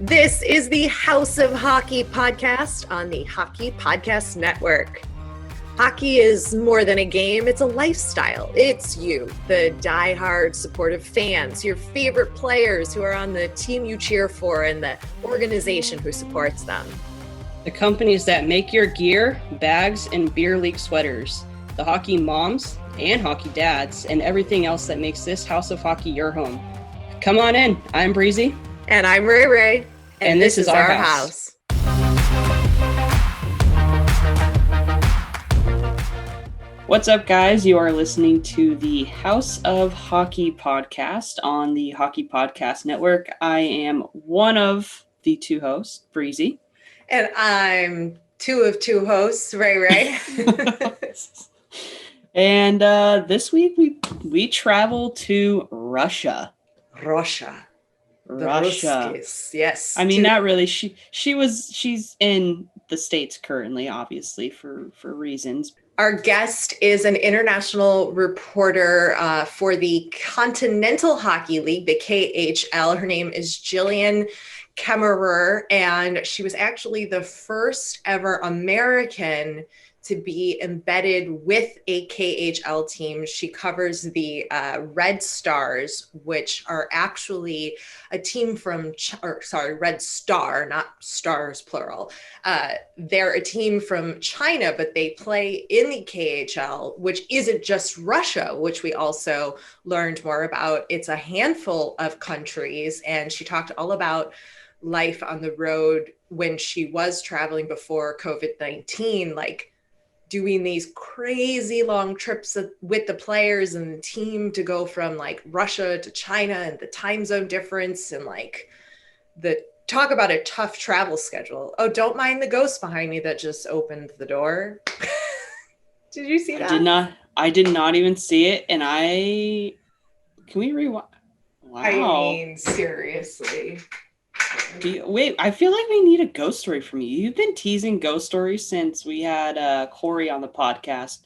This is the House of Hockey podcast on the Hockey Podcast Network. Hockey is more than a game, it's a lifestyle. It's you, the diehard supportive fans, your favorite players who are on the team you cheer for and the organization who supports them. The companies that make your gear, bags, and beer league sweaters. The hockey moms and hockey dads and everything else that makes this House of Hockey your home. Come on in. I'm Breezy. And I'm Rae Rae. And this is our house. What's up, guys? You are listening to the House of Hockey podcast on the Hockey Podcast Network. I am one of the two hosts, Breezy. And I'm two of two hosts, Rae Rae. And this week we travel to Russia. Russia. Yes. I mean, not really. She's in the States currently, obviously, for reasons. Our guest is an international reporter for the Kontinental Hockey League, the KHL. Her name is Jillian Kemmerer, and she was actually the first ever American to be embedded with a KHL team. She covers the Red Stars, which are actually a team from, Red Star, not stars plural. They're a team from China, but they play in the KHL, which isn't just Russia, which we also learned more about. It's a handful of countries, and she talked all about life on the road when she was traveling before COVID-19, like doing these crazy long trips with the players and the team to go from like Russia to China and the time zone difference and like talk about a tough travel schedule. Oh, don't mind the ghost behind me that just opened the door. Did you see that? I did not even see it. And can we rewind? Wow. I mean, seriously. Wait, I feel like we need a ghost story from you. You've been teasing ghost stories since we had Corey on the podcast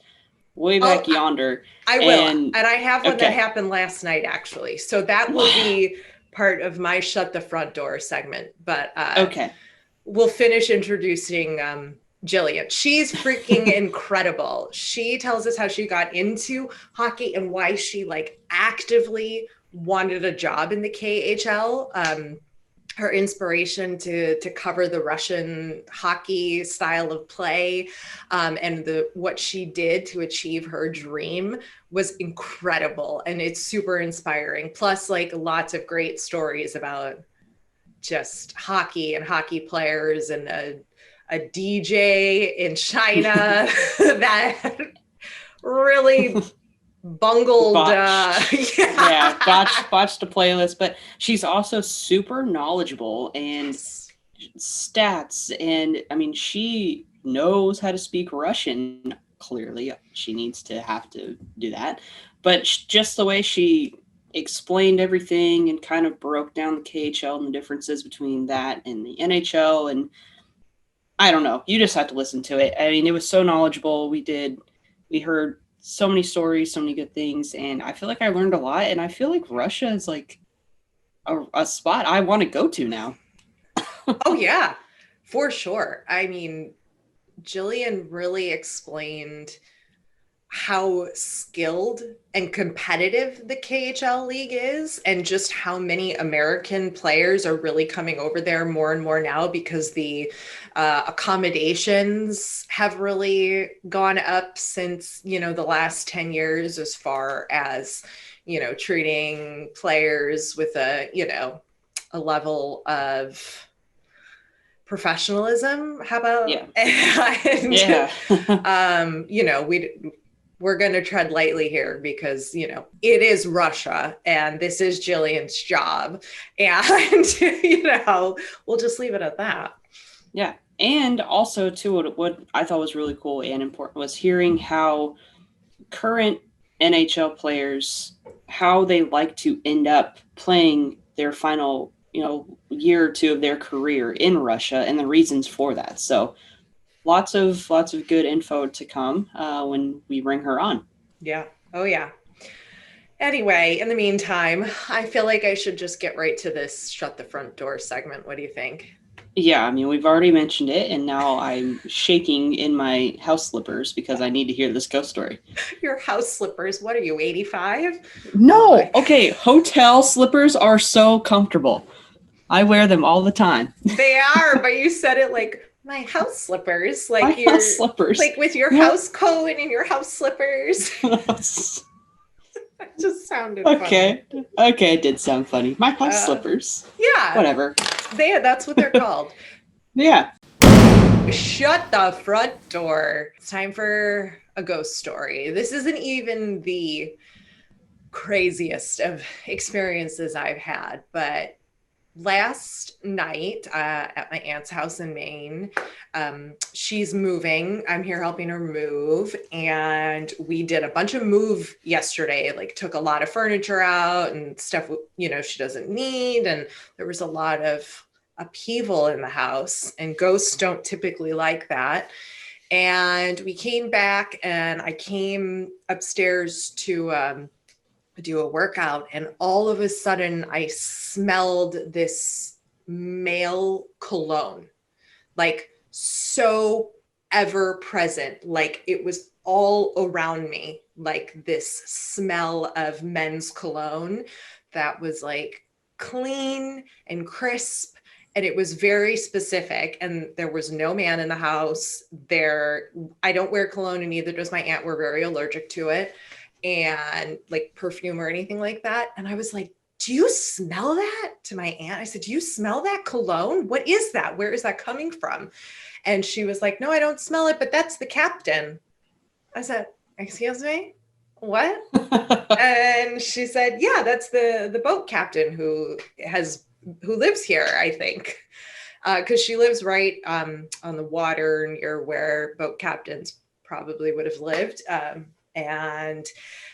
way back yonder. I will. And I have one that happened last night, actually. So that will be part of my Shut the Front Door segment. But we'll finish introducing Jillian. She's freaking incredible. She tells us how she got into hockey and why she like actively wanted a job in the KHL. Her inspiration to cover the Russian hockey style of play and what she did to achieve her dream was incredible. And it's super inspiring. Plus, like lots of great stories about just hockey and hockey players and a DJ in China that really bungled botched the playlist, but she's also super knowledgeable and stats, and I mean she knows how to speak Russian. Clearly she needs to have to do that, but just the way she explained everything and kind of broke down the KHL and the differences between that and the NHL, and I don't know, you just have to listen to it. I mean, it was so knowledgeable. We heard so many stories, so many good things, and I feel like I learned a lot, and I feel like Russia is like a spot I want to go to now. Oh, yeah, for sure. I mean, Jillian really explained how skilled and competitive the KHL league is and just how many American players are really coming over there more and more now because the accommodations have really gone up since, the last 10 years as far as, treating players with a level of professionalism. How about, we're going to tread lightly here because, it is Russia and this is Jillian's job. And, we'll just leave it at that. Yeah. And also, too, what I thought was really cool and important was hearing how current NHL players, how they like to end up playing their final, year or two of their career in Russia and the reasons for that. So lots of good info to come when we bring her on. Yeah. Oh, yeah. Anyway, in the meantime, I feel like I should just get right to this shut the front door segment. What do you think? Yeah, I mean, we've already mentioned it, and now I'm shaking in my house slippers because I need to hear this ghost story. Your house slippers, what are you, 85? Oh No! my. Okay, hotel slippers are so comfortable. I wear them all the time. They are, but you said it like my house slippers, My like house you're slippers. like with your No. house coat and your house slippers. That just sounded funny. Okay. Okay, it did sound funny. My house Uh, slippers. yeah, Whatever. that's what they're called. Yeah. Shut the front door. It's time for a ghost story. This isn't even the craziest of experiences I've had, but last night at my aunt's house in Maine, she's moving. I'm here helping her move. And we did a bunch of move yesterday, like took a lot of furniture out and stuff, she doesn't need. And there was a lot of upheaval in the house, and ghosts don't typically like that. And we came back, and I came upstairs to do a workout, and all of a sudden I smelled this male cologne, like so ever present, like it was all around me, like this smell of men's cologne that was like clean and crisp, and it was very specific, and there was no man in the house there. I don't wear cologne, and neither does my aunt. We're very allergic to it, and like perfume or anything like that. And I was like, do you smell that? To my aunt, I said, do you smell that cologne? What is that? Where is that coming from? And she was like, no, I don't smell it, but that's the captain. I said, excuse me, what? And she said, yeah, that's the boat captain who lives here, I think, because she lives right on the water near where boat captains probably would have lived. And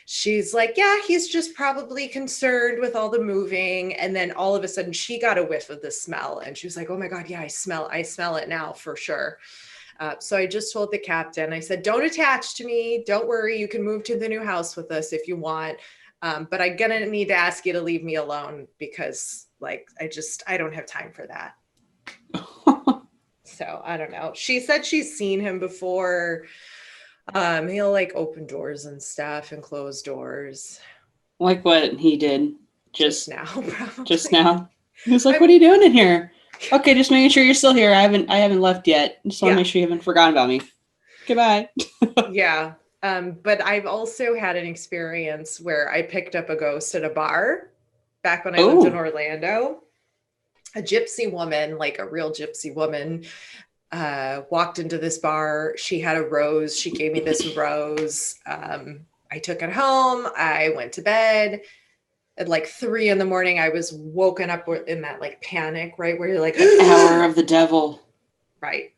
she's like, yeah, he's just probably concerned with all the moving. And then all of a sudden she got a whiff of the smell, and she was like, oh my God, yeah, I smell it now for sure. So I just told the captain, I said, don't attach to me. Don't worry. You can move to the new house with us if you want. But I'm going to need to ask you to leave me alone, because like, I don't have time for that. So I don't know. She said she's seen him before. He'll like open doors and stuff and close doors. Like what he did Just now, probably. Just now. He was like, what are you doing in here? Okay, just making sure you're still here. I haven't left yet. Just want to make sure you haven't forgotten about me. Goodbye. Yeah. But I've also had an experience where I picked up a ghost at a bar back when I lived in Orlando. A gypsy woman, like a real gypsy woman, walked into this bar. She had a rose. She gave me this rose. I took it home. I went to bed. At like 3 a.m, I was woken up in that like panic, right? Where you're like, hour of the devil. Right.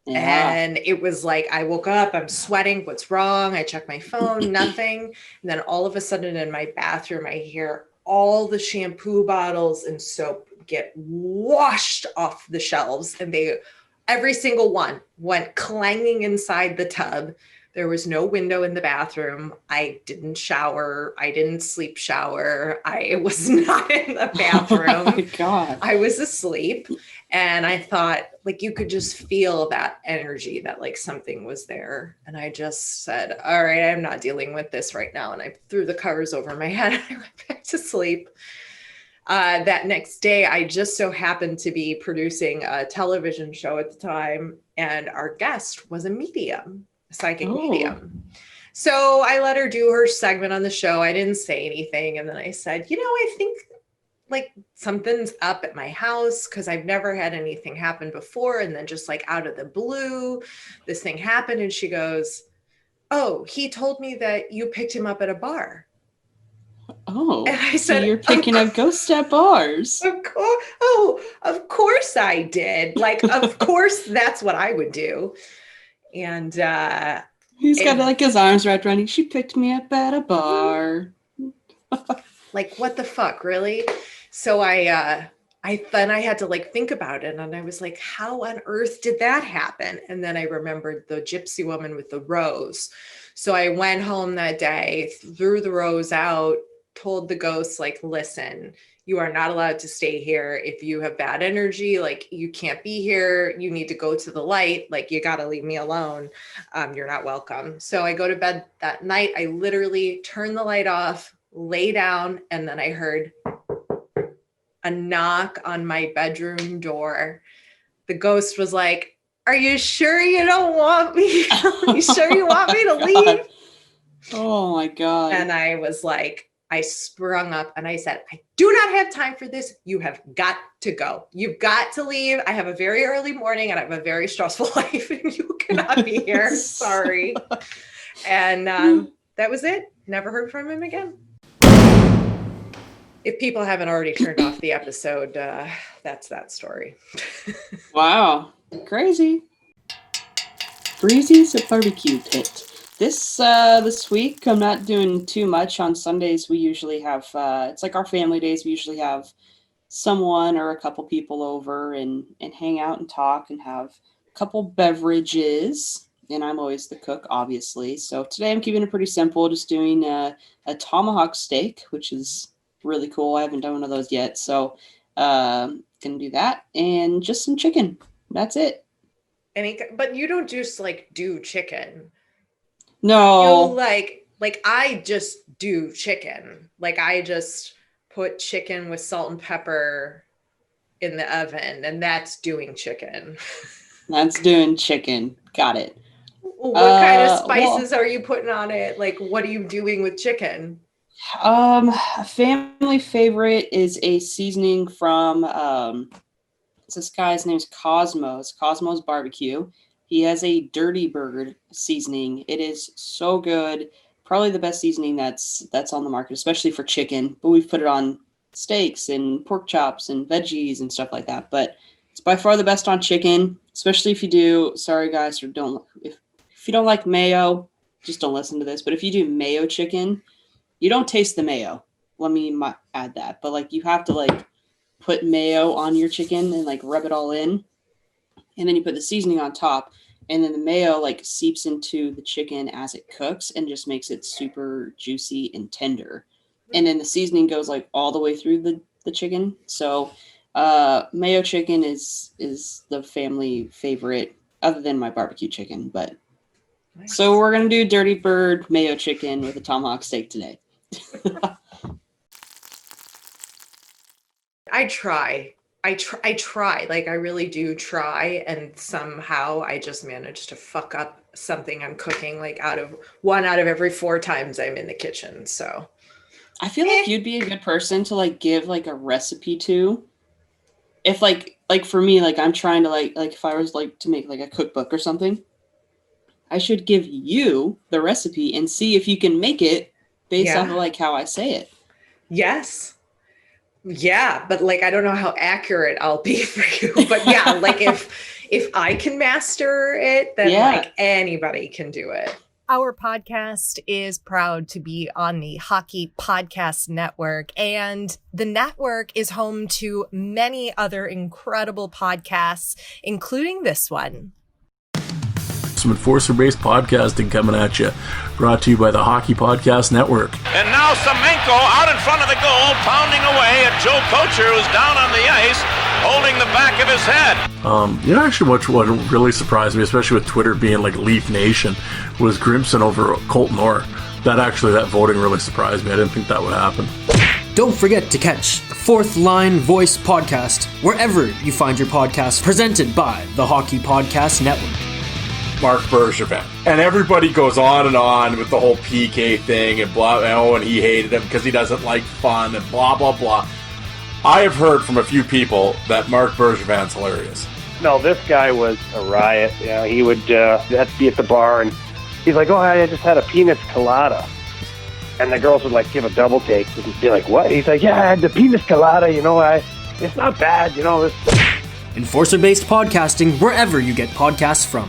Yeah. And it was like, I woke up, I'm sweating. What's wrong? I checked my phone, nothing. And then all of a sudden in my bathroom, I hear all the shampoo bottles and soap get washed off the shelves. And every single one went clanging inside the tub. There was no window in the bathroom. I didn't shower. I didn't sleep shower. I was not in the bathroom. Oh my God. I was asleep. And I thought, like, you could just feel that energy that like something was there. And I just said, all right, I'm not dealing with this right now. And I threw the covers over my head and I went back to sleep. That next day, I just so happened to be producing a television show at the time, and our guest was a medium, a psychic medium. So I let her do her segment on the show. I didn't say anything. And then I said, I think like something's up at my house because I've never had anything happen before. And then just like out of the blue, this thing happened. And she goes, oh, he told me that you picked him up at a bar. Oh, and I said, so you're picking up ghosts at bars. Of course. Oh, of course I did. Like, of course that's what I would do. And he's got like his arms wrapped around you. She picked me up at a bar. Like, what the fuck, really? So I then I had to like think about it, and I was like, how on earth did that happen? And then I remembered the gypsy woman with the rose. So I went home that day, threw the rose out, told the ghosts, like, listen, you are not allowed to stay here. If you have bad energy, like, you can't be here. You need to go to the light. Like, you got to leave me alone. You're not welcome. So I go to bed that night. I literally turn the light off, lay down, and then I heard a knock on my bedroom door. The ghost was like, are you sure you don't want me? Are you sure you want me to leave? Oh my God. And I was like, I sprung up and I said, I do not have time for this. You have got to go. You've got to leave. I have a very early morning and I have a very stressful life and you cannot be here. Sorry. And that was it. Never heard from him again. If people haven't already turned off the episode, that's that story. Wow. Crazy. Breezy's barbecue pit. This week, I'm not doing too much. On Sundays, we usually have, it's like our family days. We usually have someone or a couple people over and hang out and talk and have a couple beverages. And I'm always the cook, obviously. So today I'm keeping it pretty simple, just doing a tomahawk steak, which is really cool. I haven't done one of those yet. So gonna do that and just some chicken. That's it. But you don't just like do chicken. No. You like I just do chicken. Like I just put chicken with salt and pepper in the oven, and that's doing chicken. That's doing chicken. Got it. What kind of spices are you putting on it? Like, what are you doing with chicken? A family favorite is a seasoning from this guy's name's Cosmo's Barbecue. He has a Dirty Bird seasoning. It is so good. Probably the best seasoning that's on the market, especially for chicken. But we've put it on steaks and pork chops and veggies and stuff like that. But it's by far the best on chicken, especially if you do. Sorry guys, if you don't like mayo, just don't listen to this. But if you do mayo chicken, you don't taste the mayo. Let me add that. But like you have to like put mayo on your chicken and like rub it all in. And then you put the seasoning on top, and then the mayo like seeps into the chicken as it cooks and just makes it super juicy and tender. And then the seasoning goes like all the way through the chicken. So mayo chicken is the family favorite other than my barbecue chicken. But nice. So we're going to do Dirty Bird mayo chicken with a tomahawk steak today. I try. Like I really do try, and somehow I just manage to fuck up something I'm cooking like out of every 4 times I'm in the kitchen. So I feel like you'd be a good person to like give like a recipe to. If like for me, like I'm trying to like if I was like to make like a cookbook or something, I should give you the recipe and see if you can make it based off of like how I say it. Yes. Yeah, but like I don't know how accurate I'll be for you. But yeah, like if I can master it, then like anybody can do it. Our podcast is proud to be on the Hockey Podcast Network, and the network is home to many other incredible podcasts, including this one. Some enforcer-based podcasting coming at you. Brought to you by the Hockey Podcast Network. And now Semenko out in front of the goal, pounding away at Joe Kocher, who's down on the ice, holding the back of his head. Actually what really surprised me, especially with Twitter being like Leaf Nation, was Grimson over Colton Orr. That voting really surprised me. I didn't think that would happen. Don't forget to catch the Fourth Line Voice podcast wherever you find your podcasts, presented by the Hockey Podcast Network. Marc Bergevin. And everybody goes on and on with the whole PK thing and blah, and he hated him because he doesn't like fun and blah, blah, blah. I have heard from a few people that Marc Bergevin's hilarious. No, this guy was a riot. Yeah, he would have to be at the bar and he's like, oh, I just had a penis colada. And the girls would like give a double take and be like, what? He's like, yeah, I had the penis colada, it's not bad, Enforcer-based podcasting wherever you get podcasts from.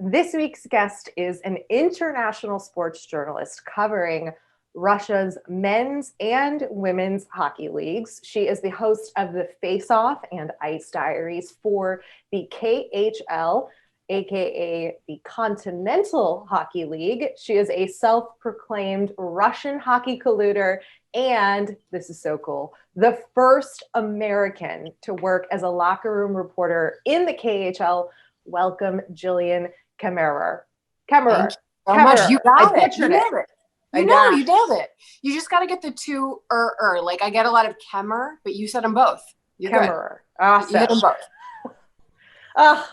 This week's guest is an international sports journalist covering Russia's men's and women's hockey leagues. She is the host of the Faceoff and Ice Diaries for the KHL aka the Kontinental Hockey League. She is a self-proclaimed Russian hockey colluder, and this is so cool, the first American to work as a locker room reporter in the KHL. Welcome, Jillian Kemmerer. Thank you so much. You got it. You nailed it. You nailed it. You just got to get the two Like, I get a lot of Kemmer, but you said them both. You're Kemmerer. good. Awesome. You hit them both.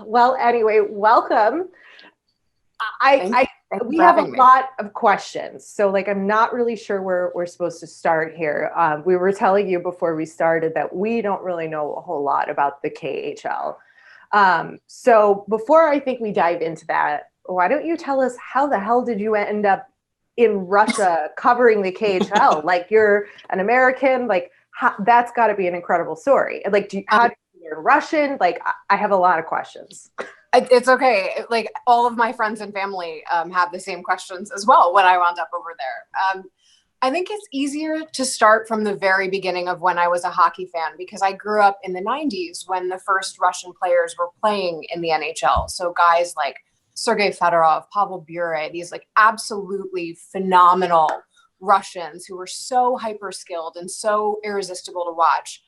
Well, anyway, welcome. We have a lot of questions. So like, I'm not really sure where we're supposed to start here. We were telling you before we started that we don't really know a whole lot about the KHL. So before I think we dive into that, why don't you tell us how the hell did you end up in Russia covering the KHL? Like, you're an American, like that's got to be an incredible story. Like, how did you learn Russian? Like, I have a lot of questions. It's okay. Like, all of my friends and family have the same questions as well when I wound up over there. I think it's easier to start from the very beginning of when I was a hockey fan, because I grew up in the 90s when the first Russian players were playing in the NHL. So guys like Sergei Fedorov, Pavel Bure, these like absolutely phenomenal Russians who were so hyper skilled and so irresistible to watch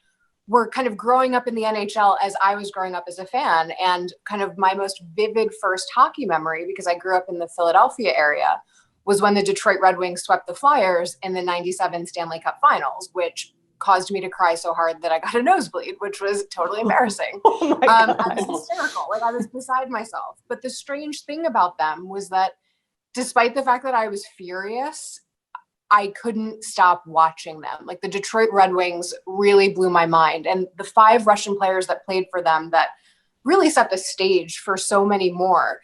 were kind of growing up in the NHL as I was growing up as a fan. And kind of my most vivid first hockey memory, because I grew up in the Philadelphia area, was when the Detroit Red Wings swept the Flyers in the 97 Stanley Cup Finals, which caused me to cry so hard that I got a nosebleed, which was totally embarrassing. Oh my God. I was hysterical. Like, I was beside myself. But the strange thing about them was that despite the fact that I was furious, I couldn't stop watching them. Like, the Detroit Red Wings really blew my mind. And the 5 Russian players that played for them that really set the stage for so many more,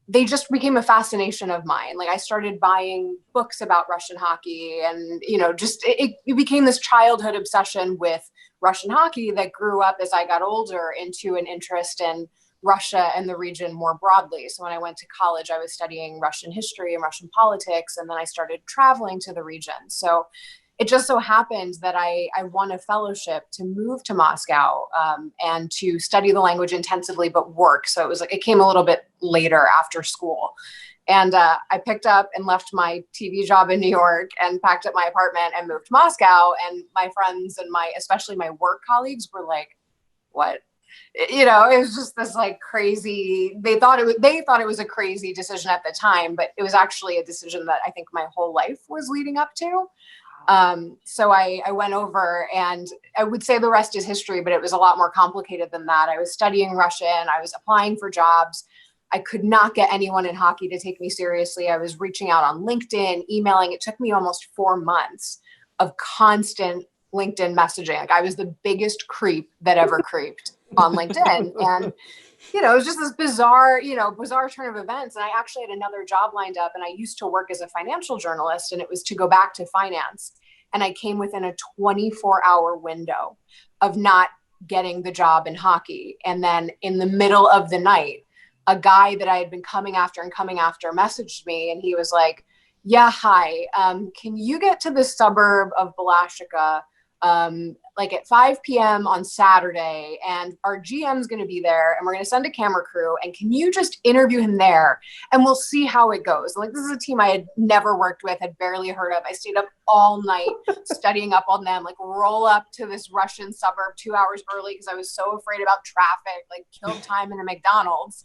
they just became a fascination of mine. Like, I started buying books about Russian hockey, and, you know, just it became this childhood obsession with Russian hockey that grew up as I got older into an interest in Russia and the region more broadly. So when I went to college, I was studying Russian history and Russian politics, and then I started traveling to the region. So it just so happened that I won a fellowship to move to Moscow and to study the language intensively, but work. So it was like, it came a little bit later after school. And I picked up and left my TV job in New York and packed up my apartment and moved to Moscow. And my friends and especially my work colleagues were like, what? You know, it was just this like crazy, they thought it was a crazy decision at the time, but it was actually a decision that I think my whole life was leading up to. So I went over, and I would say the rest is history, but it was a lot more complicated than that. I was studying Russian. I was applying for jobs. I could not get anyone in hockey to take me seriously. I was reaching out on LinkedIn, emailing. It took me almost 4 months of constant LinkedIn messaging. Like, I was the biggest creep that ever creeped on LinkedIn. And, you know, it was just this bizarre turn of events. And I actually had another job lined up, and I used to work as a financial journalist, and it was to go back to finance. And I came within a 24-hour window of not getting the job in hockey. And then in the middle of the night, a guy that I had been coming after messaged me, and he was like, yeah, hi, can you get to the suburb of Balashika like at 5 p.m. on Saturday, and our GM's going to be there, and we're going to send a camera crew, and can you just interview him there, and we'll see how it goes. Like, this is a team I had never worked with, had barely heard of. I stayed up all night studying up on them, like roll up to this Russian suburb 2 hours early because I was so afraid about traffic, like killed time in a McDonald's,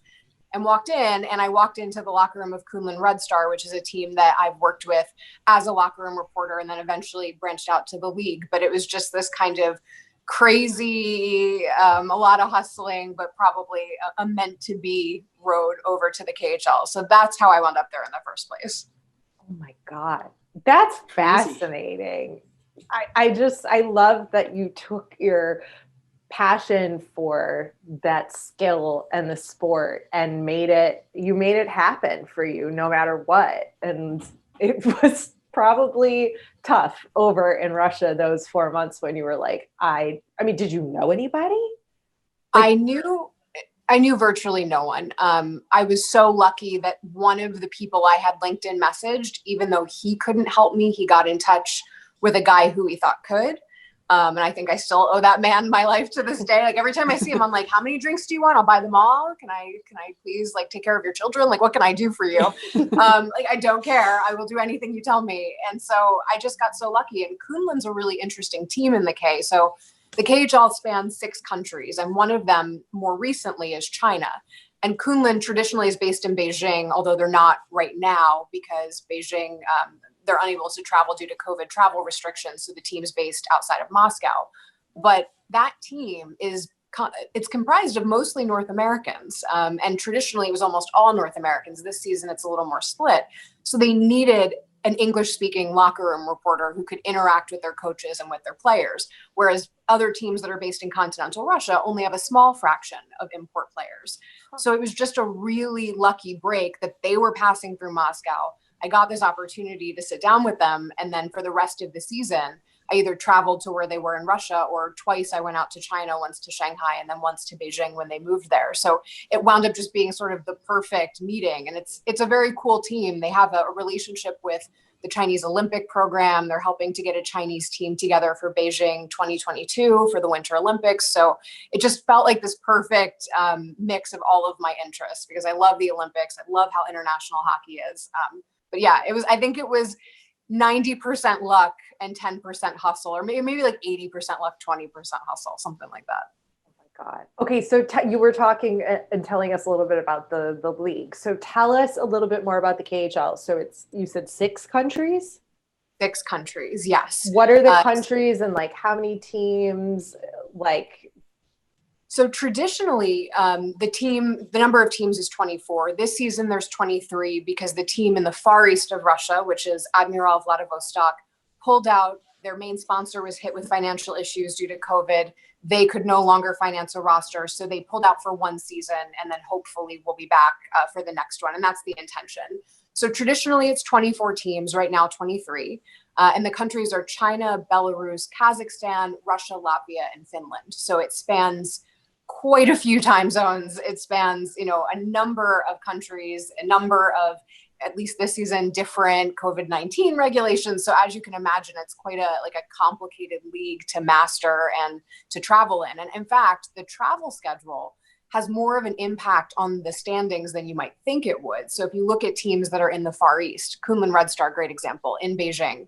and walked in. And I walked into the locker room of Kunlun Red Star, which is a team that I've worked with as a locker room reporter, and then eventually branched out to the league. But it was just this kind of crazy, a lot of hustling, but probably a meant to be road over to the KHL. So that's how I wound up there in the first place. Oh my God. That's fascinating. I love that you took your passion for that skill and the sport and made it happen for you no matter what. And it was probably tough over in Russia those 4 months when you were like, I mean, did you know anybody? I knew virtually no one. I was so lucky that one of the people I had LinkedIn messaged, even though he couldn't help me, he got in touch with a guy who he thought could. And I think I still owe that man my life to this day. Like every time I see him, I'm like, how many drinks do you want? I'll buy them all. Can I please like take care of your children? Like, what can I do for you? Like, I don't care. I will do anything you tell me. And so I just got so lucky. And Kunlun's a really interesting team in the K. So the KHL spans 6 countries, and one of them more recently is China. And Kunlun traditionally is based in Beijing, although they're not right now because Beijing, they're unable to travel due to COVID travel restrictions. So the team is based outside of Moscow. But that team it's comprised of mostly North Americans. And traditionally it was almost all North Americans. This season, it's a little more split. So they needed an English-speaking locker room reporter who could interact with their coaches and with their players. Whereas other teams that are based in continental Russia only have a small fraction of import players. So it was just a really lucky break that they were passing through Moscow. I got this opportunity to sit down with them. And then for the rest of the season, I either traveled to where they were in Russia, or twice I went out to China, once to Shanghai, and then once to Beijing when they moved there. So it wound up just being sort of the perfect meeting. And it's a very cool team. They have a relationship with the Chinese Olympic program. They're helping to get a Chinese team together for Beijing 2022 for the Winter Olympics. So it just felt like this perfect mix of all of my interests, because I love the Olympics. I love how international hockey is. But yeah, I think it was 90% luck and 10% hustle, or maybe like 80% luck, 20% hustle, something like that. Oh my God. Okay. So you were talking and telling us a little bit about the league. So tell us a little bit more about the KHL. So you said 6 countries? 6 countries. Yes. What are the countries and like how many teams? So traditionally, the number of teams is 24. This season, there's 23 because the team in the far east of Russia, which is Admiral Vladivostok, pulled out. Their main sponsor was hit with financial issues due to COVID. They could no longer finance a roster, so they pulled out for one season, and then hopefully we'll be back for the next one, and that's the intention. So traditionally, it's 24 teams. Right now, 23. And the countries are China, Belarus, Kazakhstan, Russia, Latvia, and Finland. So it spans quite a few time zones. It spans, a number of countries, a number of, at least this season, different COVID-19 regulations. So as you can imagine, it's quite a complicated league to master and to travel in. And in fact, the travel schedule has more of an impact on the standings than you might think it would. So if you look at teams that are in the Far East, Kunlun Red Star, great example, in Beijing,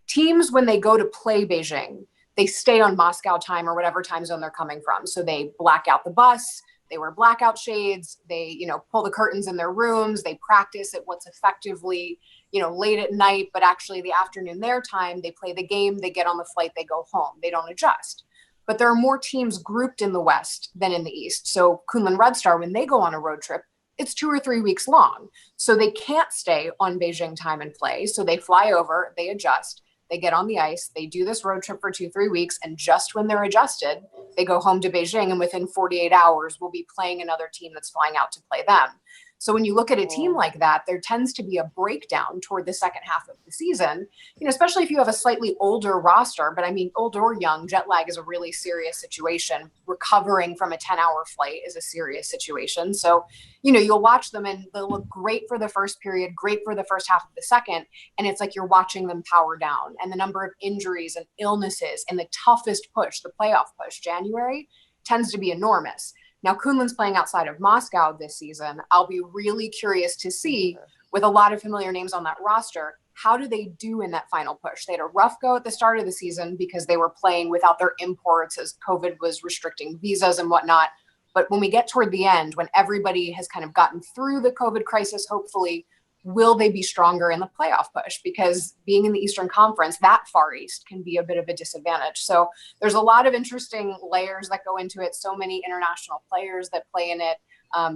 teams, when they go to play Beijing, they stay on Moscow time or whatever time zone they're coming from. So they black out the bus, they wear blackout shades, they, pull the curtains in their rooms, they practice at what's effectively, late at night, but actually the afternoon their time, they play the game, they get on the flight, they go home, they don't adjust. But there are more teams grouped in the West than in the East. So Kunlun Red Star, when they go on a road trip, it's 2 or 3 weeks long. So they can't stay on Beijing time and play. So they fly over, they adjust, they get on the ice, they do this road trip for 2-3 weeks, and just when they're adjusted, they go home to Beijing, and within 48 hours, we'll be playing another team that's flying out to play them. So when you look at a team like that, there tends to be a breakdown toward the second half of the season, especially if you have a slightly older roster. But I mean, old or young, jet lag is a really serious situation. Recovering from a 10-hour flight is a serious situation. So, you'll watch them and they'll look great for the first period, great for the first half of the second. And it's like you're watching them power down. And the number of injuries and illnesses and the toughest push, the playoff push, January, tends to be enormous. Now, Kunlun's playing outside of Moscow this season. I'll be really curious to see, with a lot of familiar names on that roster, how do they do in that final push? They had a rough go at the start of the season because they were playing without their imports as COVID was restricting visas and whatnot. But when we get toward the end, when everybody has kind of gotten through the COVID crisis, hopefully, will they be stronger in the playoff push? Because being in the Eastern Conference, that Far East can be a bit of a disadvantage. So there's a lot of interesting layers that go into it. So many international players that play in it.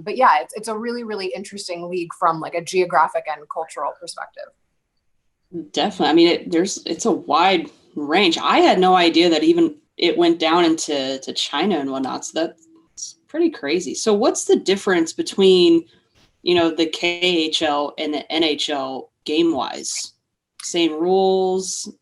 But yeah, it's a really, really interesting league from like a geographic and cultural perspective. Definitely. I mean, it's a wide range. I had no idea that even it went down into China and whatnot. So that's pretty crazy. So what's the difference between the KHL and the NHL game-wise? Same rules?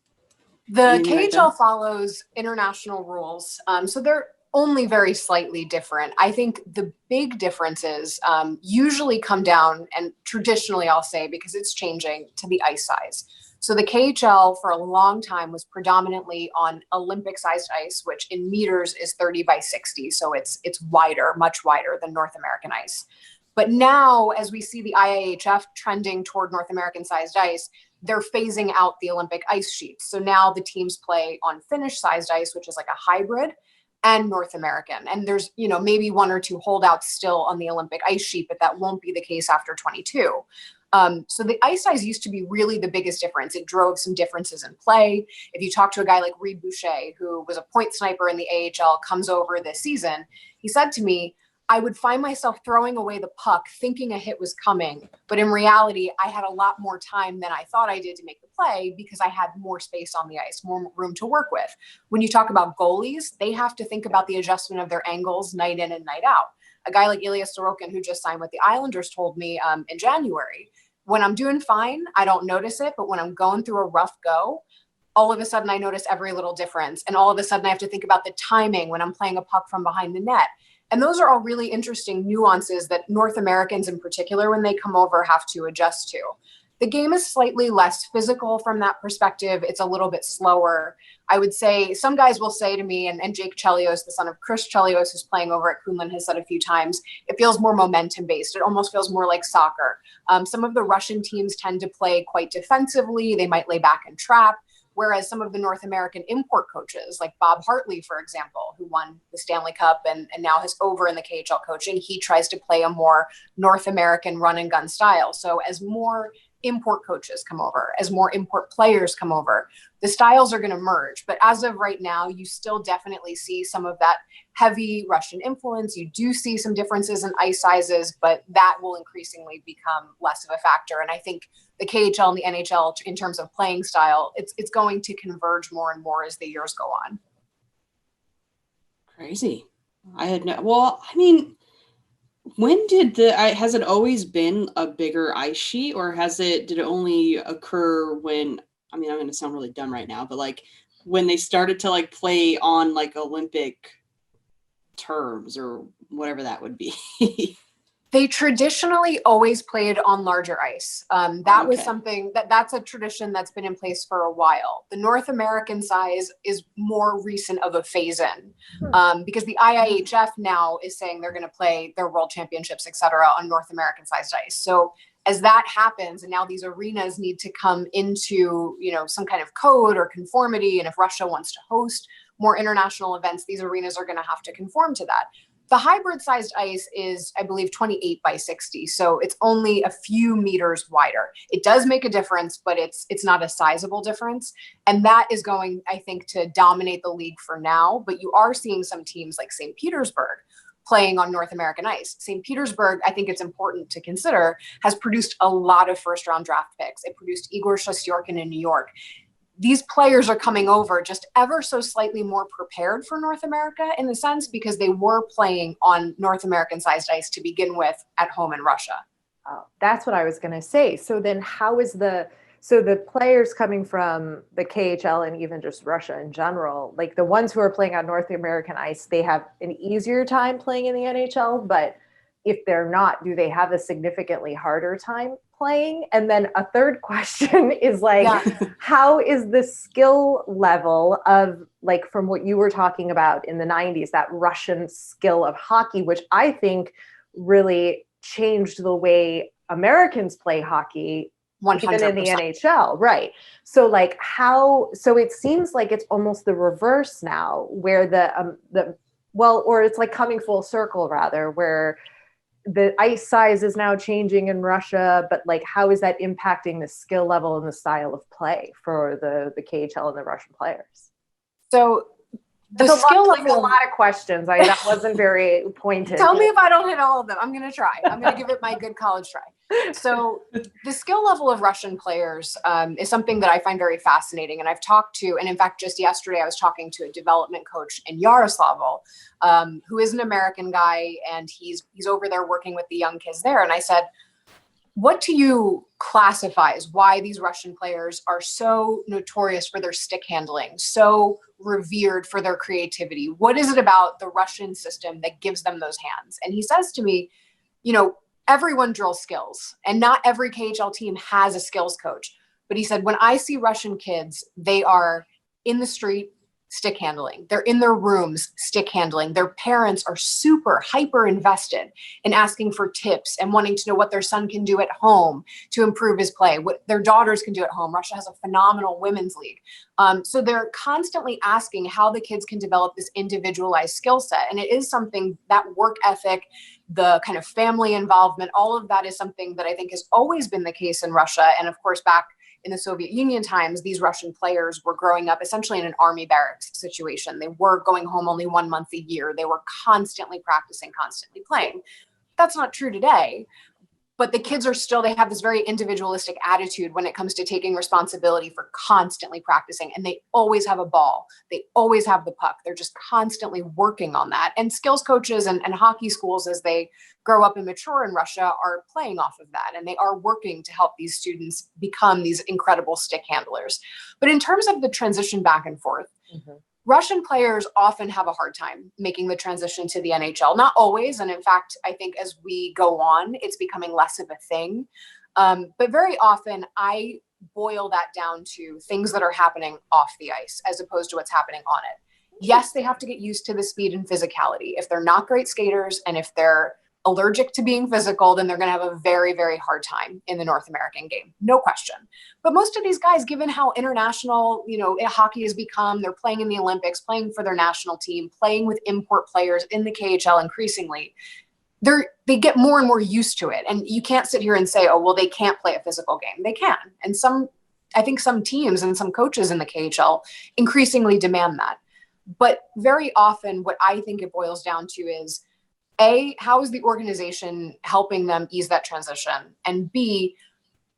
The KHL follows international rules. So they're only very slightly different. I think the big differences usually come down, and traditionally I'll say, because it's changing, to the ice size. So the KHL for a long time was predominantly on Olympic-sized ice, which in meters is 30 by 60. So it's wider, much wider than North American ice. But now, as we see the IIHF trending toward North American-sized ice, they're phasing out the Olympic ice sheets. So now the teams play on Finnish-sized ice, which is like a hybrid, and North American. And there's, maybe one or two holdouts still on the Olympic ice sheet, but that won't be the case after 22. So the ice size used to be really the biggest difference. It drove some differences in play. If you talk to a guy like Reed Boucher, who was a point sniper in the AHL, comes over this season, he said to me, I would find myself throwing away the puck thinking a hit was coming. But in reality, I had a lot more time than I thought I did to make the play because I had more space on the ice, more room to work with. When you talk about goalies, they have to think about the adjustment of their angles night in and night out. A guy like Ilya Sorokin, who just signed with the Islanders, told me in January, when I'm doing fine, I don't notice it. But when I'm going through a rough go, all of a sudden I notice every little difference. And all of a sudden I have to think about the timing when I'm playing a puck from behind the net. And those are all really interesting nuances that North Americans in particular, when they come over, have to adjust to. The game is slightly less physical from that perspective. It's a little bit slower. I would say some guys will say to me, and Jake Chelios, the son of Chris Chelios, who's playing over at Kunlun, has said a few times, it feels more momentum based. It almost feels more like soccer. Some of the Russian teams tend to play quite defensively. They might lay back and trap. Whereas some of the North American import coaches, like Bob Hartley, for example, who won the Stanley Cup and now is over in the KHL coaching, he tries to play a more North American run and gun style. So as more import coaches come over, as more import players come over, the styles are going to merge. But as of right now, you still definitely see some of that heavy Russian influence. You do see some differences in ice sizes, but that will increasingly become less of a factor. And I think the KHL and the NHL, in terms of playing style, it's going to converge more and more as the years go on. Crazy. I had no, well, I mean, when did has it always been a bigger ice sheet, or did it only occur when, I mean, I'm going to sound really dumb right now, but like when they started to like play on like Olympic terms or whatever that would be? They traditionally always played on larger ice. That was something that's a tradition that's been in place for a while. The North American size is more recent of a phase in because the IIHF now is saying they're going to play their world championships, et cetera, on North American sized ice. So as that happens, and now these arenas need to come into, some kind of code or conformity. And if Russia wants to host more international events, these arenas are going to have to conform to that. The hybrid sized ice is, I believe, 28 by 60. So it's only a few meters wider. It does make a difference, but it's not a sizable difference. And that is going, I think, to dominate the league for now. But you are seeing some teams like St. Petersburg playing on North American ice. St. Petersburg, I think it's important to consider, has produced a lot of first round draft picks. It produced Igor Shesterkin in New York. These players are coming over just ever so slightly more prepared for North America in the sense because they were playing on North American sized ice to begin with at home in Russia. Oh, that's what I was going to say. So then how is the players coming from the KHL and even just Russia in general, like the ones who are playing on North American ice, they have an easier time playing in the NHL, but if they're not, do they have a significantly harder time playing? And then a third question is how is the skill level of, like, from what you were talking about in the 90s, that Russian skill of hockey, which I think really changed the way Americans play hockey 100%. Even in the NHL, right? So so it seems like it's almost the reverse now, where or it's like coming full circle rather, where the ice size is now changing in Russia, but like how is that impacting the skill level and the style of play for the KHL and the Russian players? So the skill level, a lot of questions. That wasn't very pointed. Tell me if I don't hit all of them. I'm going to try. I'm going to give it my good college try. So the skill level of Russian players is something that I find very fascinating. And I've talked to, and in fact, just yesterday, I was talking to a development coach in Yaroslavl, who is an American guy, and he's over there working with the young kids there. And I said, what do you classify as why these Russian players are so notorious for their stick handling, so revered for their creativity? What is it about the Russian system that gives them those hands? And he says to me, everyone drills skills, and not every KHL team has a skills coach. But he said, when I see Russian kids, they are in the street, stick handling. They're in their rooms, stick handling. Their parents are super hyper invested in asking for tips and wanting to know what their son can do at home to improve his play, what their daughters can do at home. Russia has a phenomenal women's league. So they're constantly asking how the kids can develop this individualized skill set. And it is something, that work ethic, the kind of family involvement, all of that is something that I think has always been the case in Russia. And of course, back in the Soviet Union times, these Russian players were growing up essentially in an army barracks situation. They were going home only 1 month a year. They were constantly practicing, constantly playing. That's not true today. But the kids are still, they have this very individualistic attitude when it comes to taking responsibility for constantly practicing. And they always have a ball. They always have the puck. They're just constantly working on that. And skills coaches and hockey schools, as they grow up and mature in Russia, are playing off of that. And they are working to help these students become these incredible stick handlers. But in terms of the transition back and forth, Russian players often have a hard time making the transition to the NHL. Not always. And in fact, I think as we go on, it's becoming less of a thing. But very often I boil that down to things that are happening off the ice as opposed to what's happening on it. Yes, they have to get used to the speed and physicality. If they're not great skaters and if they're allergic to being physical, then they're going to have a very, very hard time in the North American game. No question. But most of these guys, given how international, hockey has become, they're playing in the Olympics, playing for their national team, playing with import players in the KHL increasingly, they get more and more used to it. And you can't sit here and say, oh, well, they can't play a physical game. They can. And I think some teams and some coaches in the KHL increasingly demand that. But very often what I think it boils down to is, A, how is the organization helping them ease that transition? And B,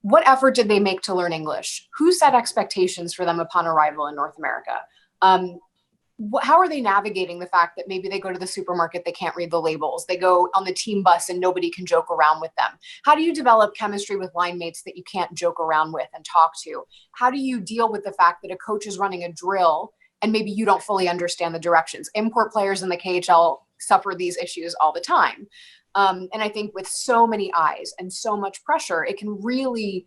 what effort did they make to learn English? Who set expectations for them upon arrival in North America? How are they navigating the fact that maybe they go to the supermarket, they can't read the labels, they go on the team bus and nobody can joke around with them? How do you develop chemistry with line mates that you can't joke around with and talk to? How do you deal with the fact that a coach is running a drill and maybe you don't fully understand the directions? Import players in the KHL suffer these issues all the time. And I think with so many eyes and so much pressure, it can really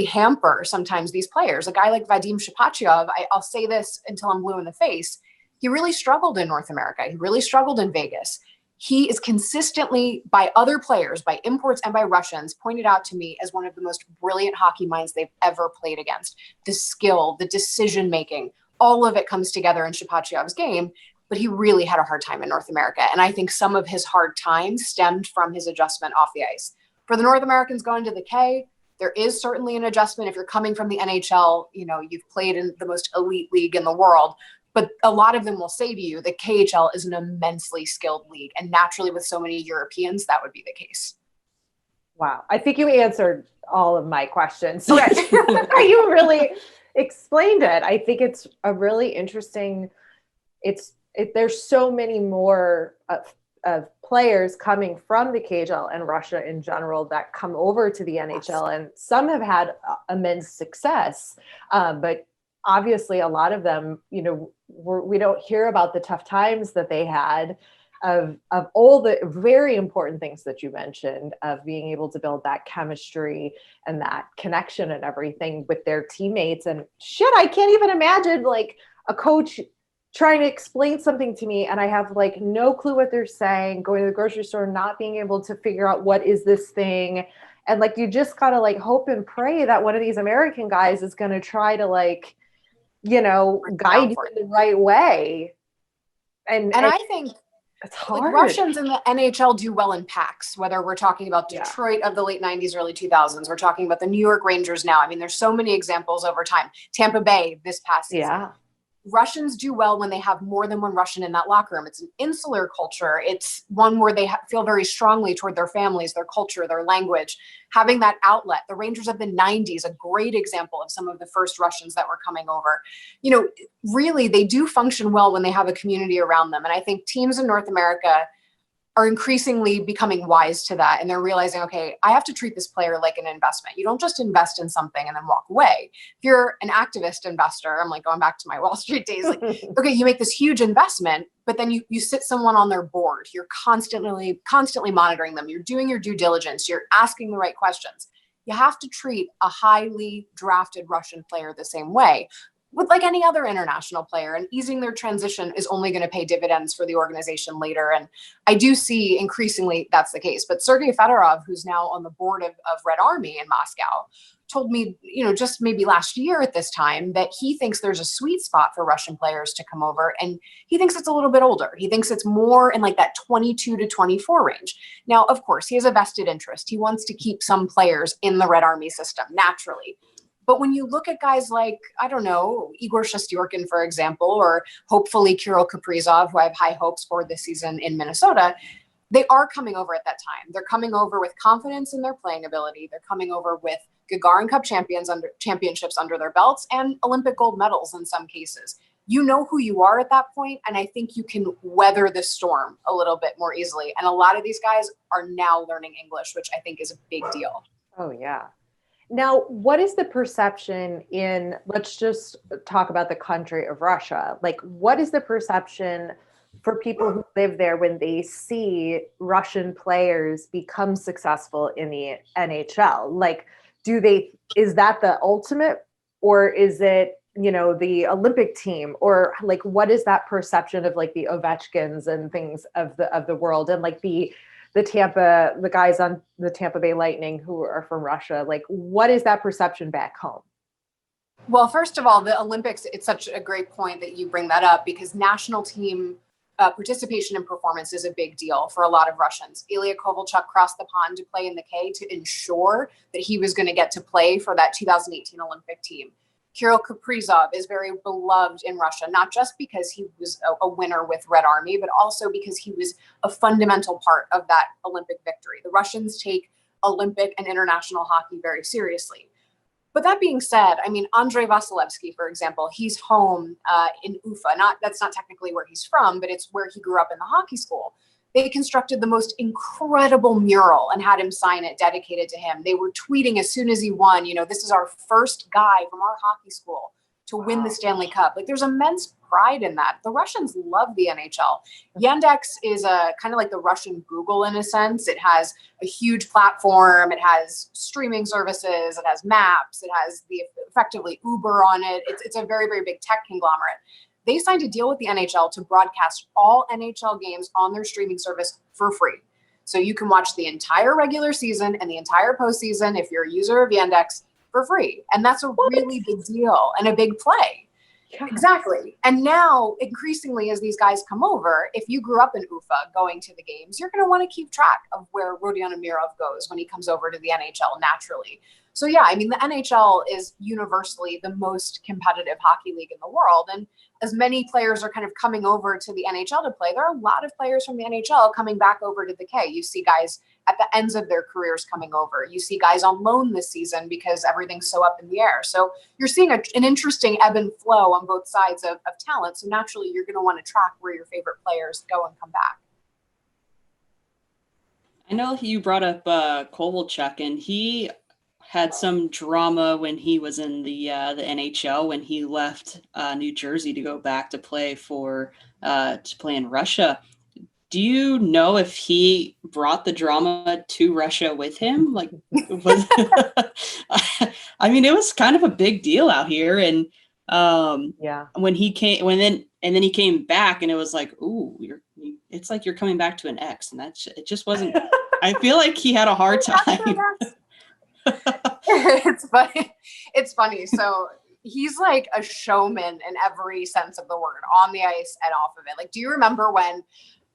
hamper sometimes these players. A guy like Vadim Shapachyov, I'll say this until I'm blue in the face, he really struggled in North America. He really struggled in Vegas. He is consistently, by other players, by imports and by Russians, pointed out to me as one of the most brilliant hockey minds they've ever played against. The skill, the decision-making, all of it comes together in Shapachyov's game. But he really had a hard time in North America. And I think some of his hard times stemmed from his adjustment off the ice. For the North Americans going to the K, there is certainly an adjustment. If you're coming from the NHL, you've played in the most elite league in the world. But a lot of them will say to you, the KHL is an immensely skilled league. And naturally, with so many Europeans, that would be the case. Wow. I think you answered all of my questions. You really explained it. I think it's a really interesting, there's so many more of players coming from the KHL and Russia in general that come over to the NHL, and some have had immense success. But obviously a lot of them, we don't hear about the tough times that they had of all the very important things that you mentioned, of being able to build that chemistry and that connection and everything with their teammates. And shit, I can't even imagine like a coach trying to explain something to me and I have like no clue what they're saying, going to the grocery store, not being able to figure out what is this thing. And like, you just gotta like hope and pray that one of these American guys is going to try to like, guide you in the right way. And I think it's hard. Like Russians in the NHL do well in packs, whether we're talking about Detroit of the late 90s, early 2000s, we're talking about the New York Rangers now. I mean, there's so many examples over time. Tampa Bay this past season. Yeah. Russians do well when they have more than one Russian in that locker room. It's an insular culture. It's one where they feel very strongly toward their families, their culture, their language, having that outlet. The Rangers of the 90s, a great example of some of the first Russians that were coming over. Really, they do function well when they have a community around them. And I think teams in North America are increasingly becoming wise to that. And they're realizing, okay, I have to treat this player like an investment. You don't just invest in something and then walk away. If you're an activist investor, I'm like going back to my Wall Street days, like, okay, you make this huge investment, but then you sit someone on their board. You're constantly monitoring them. You're doing your due diligence. You're asking the right questions. you have to treat a highly drafted Russian player the same way with like any other international player, and easing their transition is only going to pay dividends for the organization later. And I do see increasingly that's the case. But Sergei Fedorov, who's now on the board of Red Army in Moscow, told me, just maybe last year at this time, that he thinks there's a sweet spot for Russian players to come over. And he thinks it's a little bit older. He thinks it's more in like that 22 to 24 range. Now, of course, he has a vested interest. He wants to keep some players in the Red Army system naturally. But when you look at guys like, I don't know, Igor Shesterkin, for example, or hopefully Kirill Kaprizov, who I have high hopes for this season in Minnesota, they are coming over at that time. They're coming over with confidence in their playing ability. They're coming over with Gagarin Cup championships under their belts and Olympic gold medals in some cases. You know who you are at that point, and I think you can weather the storm a little bit more easily. And a lot of these guys are now learning English, which I think is a big deal. Oh, yeah. Now, what is the perception let's just talk about the country of Russia. Like, what is the perception for people who live there when they see Russian players become successful in the NHL? Like, is that the ultimate, or is it, the Olympic team, or like, what is that perception of like the Ovechkins and things of the world, and like the guys on the Tampa Bay Lightning who are from Russia? Like, what is that perception back home? Well, first of all, the Olympics, it's such a great point that you bring that up, because national team participation and performance is a big deal for a lot of Russians. Ilya Kovalchuk crossed the pond to play in the K to ensure that he was going to get to play for that 2018 Olympic team. Kirill Kaprizov is very beloved in Russia, not just because he was a winner with Red Army, but also because he was a fundamental part of that Olympic victory. The Russians take Olympic and international hockey very seriously. But that being said, I mean, Andrei Vasilevsky, for example, he's home in Ufa. That's not technically where he's from, but it's where he grew up in the hockey school. They constructed the most incredible mural and had him sign it, dedicated to him. They were tweeting as soon as he won, this is our first guy from our hockey school to win the Stanley Cup. Like, there's immense pride in that. The Russians love the NHL. Yandex is a kind of like the Russian Google in a sense. It has a huge platform. It has streaming services. It has maps. It has effectively Uber on it. It's a very, very big tech conglomerate. They signed a deal with the NHL to broadcast all NHL games on their streaming service for free. So you can watch the entire regular season and the entire postseason if you're a user of Yandex for free. And that's a really big deal and a big play. Yeah. Exactly. And now, increasingly, as these guys come over, if you grew up in Ufa going to the games, you're going to want to keep track of where Rodion Amirov goes when he comes over to the NHL naturally. So, yeah, I mean, the NHL is universally the most competitive hockey league in the world. And as many players are kind of coming over to the NHL to play, there are a lot of players from the NHL coming back over to the K. You see guys at the ends of their careers coming over. You see guys on loan this season because everything's so up in the air. So you're seeing an interesting ebb and flow on both sides of talent. So naturally, you're going to want to track where your favorite players go and come back. I know you brought up Kovalchuk, and he had some drama when he was in the NHL when he left New Jersey to go back to play in Russia. Do you know if he brought the drama to Russia with him? Like, I mean, it was kind of a big deal out here, and when he came, and then he came back, and it was like, ooh, it's like you're coming back to an ex, and it just wasn't. I feel like he had a hard time. It's funny. So he's like a showman in every sense of the word, on the ice and off of it. Like, do you remember when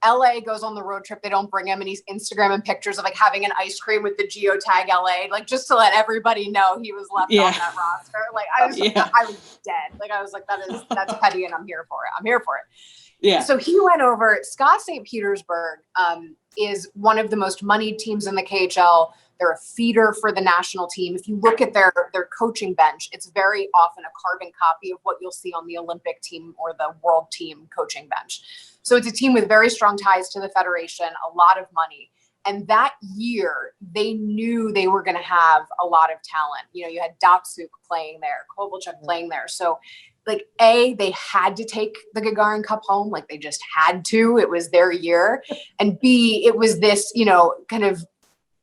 LA goes on the road trip, they don't bring him, and he's Instagramming pictures of like having an ice cream with the geotag LA, like just to let everybody know he was left on that roster. Like I was dead. Like I was like, that's petty, and I'm here for it. Yeah. So he went over. Scott St. Petersburg is one of the most moneyed teams in the KHL. They're a feeder for the national team. If you look at their coaching bench, it's very often a carbon copy of what you'll see on the Olympic team or the world team coaching bench. So it's a team with very strong ties to the federation, a lot of money. And that year, they knew they were going to have a lot of talent. You had Datsuk playing there, Kovalchuk playing there. So like they had to take the Gagarin Cup home. Like they just had to. It was their year. And B, it was this, kind of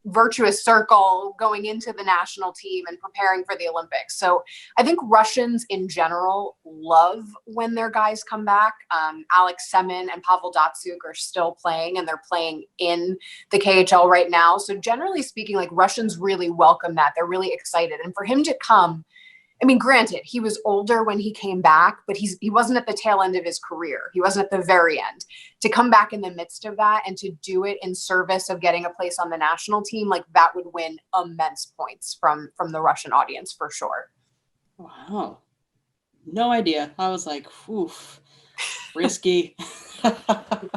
virtuous circle going into the national team and preparing for the Olympics. So I think Russians in general love when their guys come back. Alex Semin and Pavel Datsyuk are still playing, and they're playing in the KHL right now. So generally speaking, like, Russians really welcome that. They're really excited. And for him to come, I mean, granted, he was older when he came back, but he wasn't at the tail end of his career. He wasn't at the very end. To come back in the midst of that and to do it in service of getting a place on the national team, like, that would win immense points from the Russian audience for sure. Wow. No idea. I was like, oof, risky.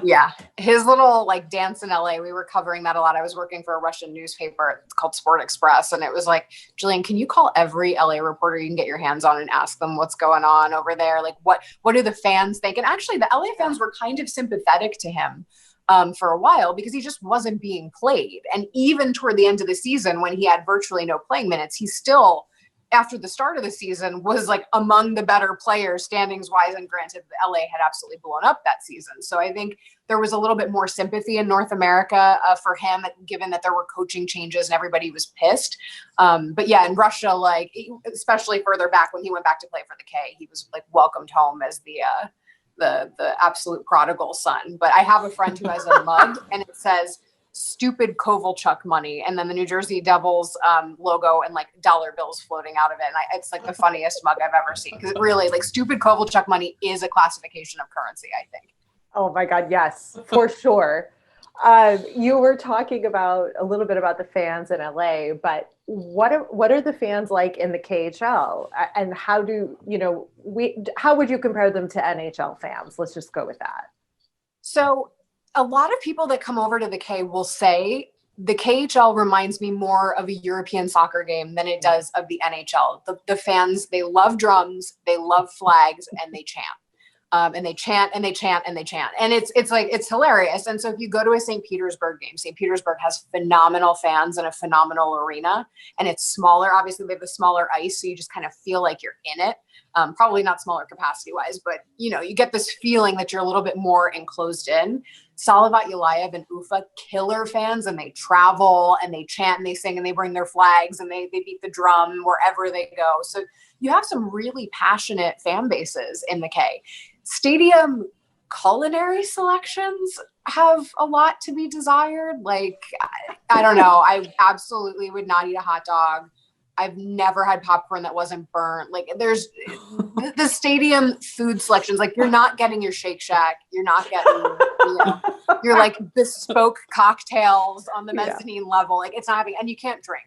Yeah. His little, like, dance in LA, we were covering that a lot. I was working for a Russian newspaper. It's called Sport Express. And it was like, Jillian, can you call every LA reporter you can get your hands on and ask them what's going on over there? Like, what do the fans think? And actually, the LA fans were kind of sympathetic to him for a while, because he just wasn't being played. And even toward the end of the season, when he had virtually no playing minutes, he still, after the start of the season, was like among the better players standings wise. And granted, LA had absolutely blown up that season. So I think there was a little bit more sympathy in North America for him, given that there were coaching changes and everybody was pissed. But yeah, in Russia, like, especially further back when he went back to play for the K, he was like welcomed home as the absolute prodigal son. But I have a friend who has a mug and it says "Stupid Kovalchuk money," and then the New Jersey Devils logo and like dollar bills floating out of it. And it's like the funniest mug I've ever seen, because it really, like, "Stupid Kovalchuk money" is a classification of currency, I think. Oh my God, yes, for sure. You were talking about a little bit about the fans in LA, but what are the fans like in the KHL, and how would you compare them to NHL fans? Let's just go with that. So a lot of people that come over to the K will say the KHL reminds me more of a European soccer game than it does of the NHL. The fans, they love drums, they love flags, and they chant. And they chant and they chant and they chant. And it's like, it's hilarious. And so if you go to a St. Petersburg game, St. Petersburg has phenomenal fans and a phenomenal arena, and it's smaller. Obviously, they have a smaller ice, so you just kind of feel like you're in it. Probably not smaller capacity wise, but you get this feeling that you're a little bit more enclosed in. Salavat Yulayev and Ufa, killer fans, and they travel and they chant and they sing and they bring their flags and they beat the drum wherever they go. So you have some really passionate fan bases in the K. Stadium culinary selections have a lot to be desired. Like, I don't know. I absolutely would not eat a hot dog. I've never had popcorn that wasn't burnt. Like, there's the stadium food selections. Like, you're not getting your Shake Shack. You're not getting, your like bespoke cocktails on the mezzanine level. Like, it's not happening. And you can't drink.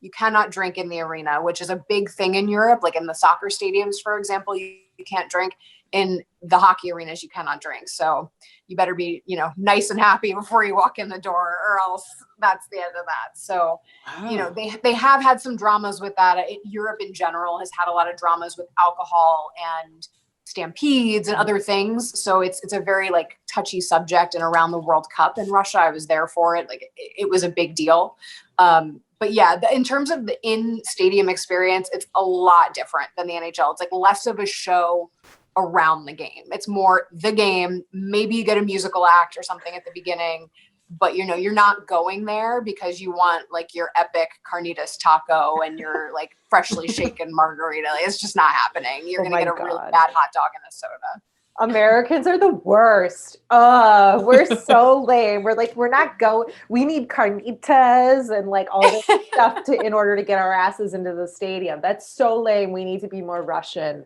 You cannot drink in the arena, which is a big thing in Europe. Like in the soccer stadiums, for example, you can't drink. In the hockey arenas, you cannot drink. So you better be, nice and happy before you walk in the door, or else that's the end of that. So, Wow. they have had some dramas with that. Europe in general has had a lot of dramas with alcohol and stampedes and other things. So it's a very like touchy subject. And around the World Cup in Russia, I was there for it. Like, it was a big deal. But yeah, in terms of the in-stadium experience, it's a lot different than the NHL. It's like less of a show around the game. It's more the game. Maybe you get a musical act or something at the beginning, but you're not going there because you want like your epic carnitas taco and your like freshly shaken margarita. Like, it's just not happening. You're going to get a really bad hot dog and a soda. Americans are the worst. We're so lame. We're like, we need carnitas and like all this stuff in order to get our asses into the stadium. That's so lame. We need to be more Russian.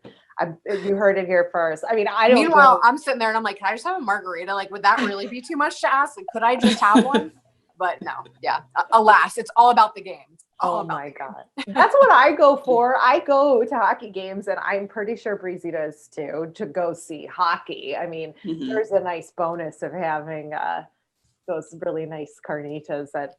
You heard it here first. I mean, I don't. Meanwhile, I'm sitting there and I'm like, can I just have a margarita? Like, would that really be too much to ask? Like, could I just have one? But no, yeah. Alas, it's all about the game. Oh my God. That's what I go for. I go to hockey games, and I'm pretty sure Breezy does too, to go see hockey. I mean, there's a nice bonus of having those really nice carnitas at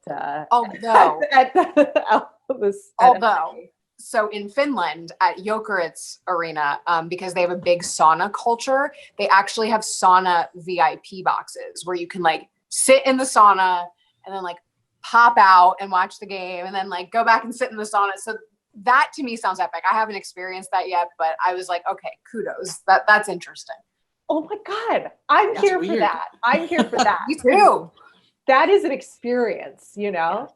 So in Finland at Jokerit's Arena, because they have a big sauna culture, they actually have sauna VIP boxes where you can like sit in the sauna and then like pop out and watch the game and then like go back and sit in the sauna. So that to me sounds epic. I haven't experienced that yet, but I was like, okay, kudos. That's interesting. Oh my God. I'm here for that. I'm here for that. Me too. That is an experience, Yeah.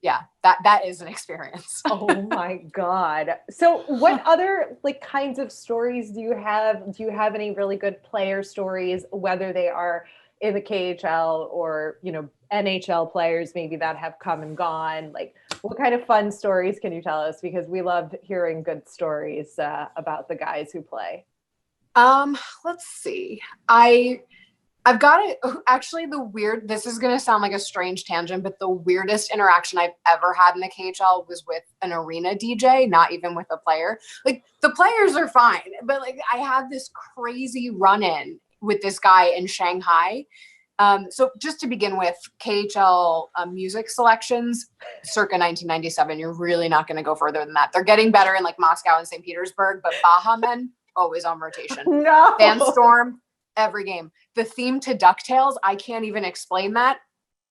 yeah, that is an experience. Oh my God. So what other like kinds of stories do you have? Do you have any really good player stories, whether they are in the KHL or, you know, NHL players maybe that have come and gone? Like what kind of fun stories can you tell us? Because we love hearing good stories about the guys who play. Let's see. I've got it. Actually, this is going to sound like a strange tangent, but the weirdest interaction I've ever had in the KHL was with an arena DJ, not even with a player. Like the players are fine, but like I had this crazy run-in with this guy in Shanghai. So just to begin with, KHL music selections, circa 1997, you're really not going to go further than that. They're getting better in like Moscow and St. Petersburg, but Baja Men, always on rotation. No. Sandstorm, every game. The theme to DuckTales, I can't even explain that.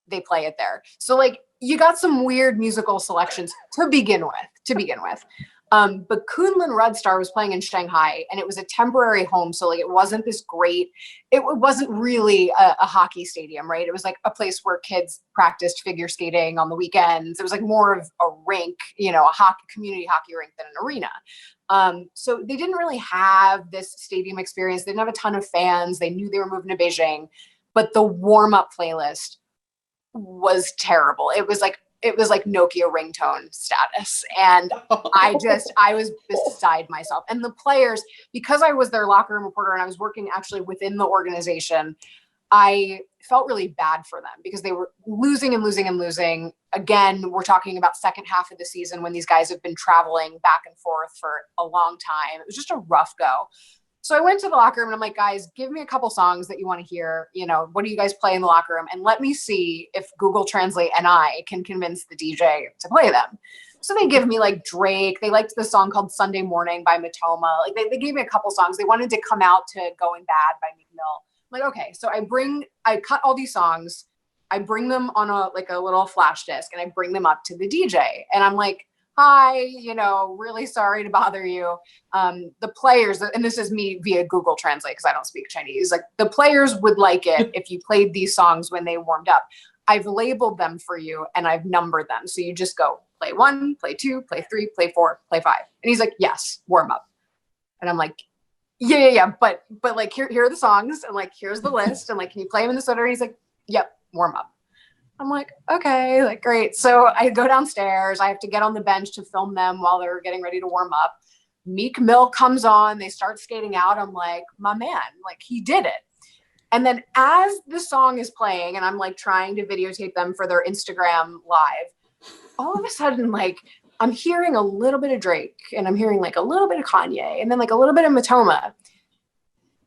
They play it there. So like you got some weird musical selections to begin with. But Kunlun Red Star was playing in Shanghai and it was a temporary home. So like it wasn't this great, it wasn't really a hockey stadium, right? It was like a place where kids practiced figure skating on the weekends. It was like more of a rink, you know, a community hockey rink than an arena. So they didn't really have this stadium experience. They didn't have a ton of fans. They knew they were moving to Beijing, but the warm-up playlist was terrible. It was like Nokia ringtone status. And I was beside myself. And the players, because I was their locker room reporter and I was working actually within the organization, I felt really bad for them because they were losing and losing and losing. Again, we're talking about second half of the season when these guys have been traveling back and forth for a long time. It was just a rough go. So I went to the locker room and I'm like, guys, give me a couple songs that you want to hear. You know, what do you guys play in the locker room? And let me see if Google Translate and I can convince the DJ to play them. So they give me like Drake. They liked the song called Sunday Morning by Matoma. Like they gave me a couple songs. They wanted to come out to Going Bad by Meek Mill. I'm like, okay. So I cut all these songs. I bring them on a little flash disk and I bring them up to the DJ. And I'm like, hi, you know, really sorry to bother you. The players, and this is me via Google Translate because I don't speak Chinese, like the players would like it if you played these songs when they warmed up. I've labeled them for you and I've numbered them. So you just go play 1, play 2, play 3, play 4, play 5. And he's like, yes, warm up. And I'm like, yeah. But like, here are the songs and like, here's the list. And like, can you play them in this order? And he's like, yep, warm up. I'm like, okay, like great. So I go downstairs. I have to get on the bench to film them while they're getting ready to warm up. Meek Mill comes on. They start skating out. I'm like, my man, like he did it. And then as the song is playing and I'm like trying to videotape them for their Instagram live, all of a sudden, like I'm hearing a little bit of Drake and I'm hearing like a little bit of Kanye and then like a little bit of Matoma.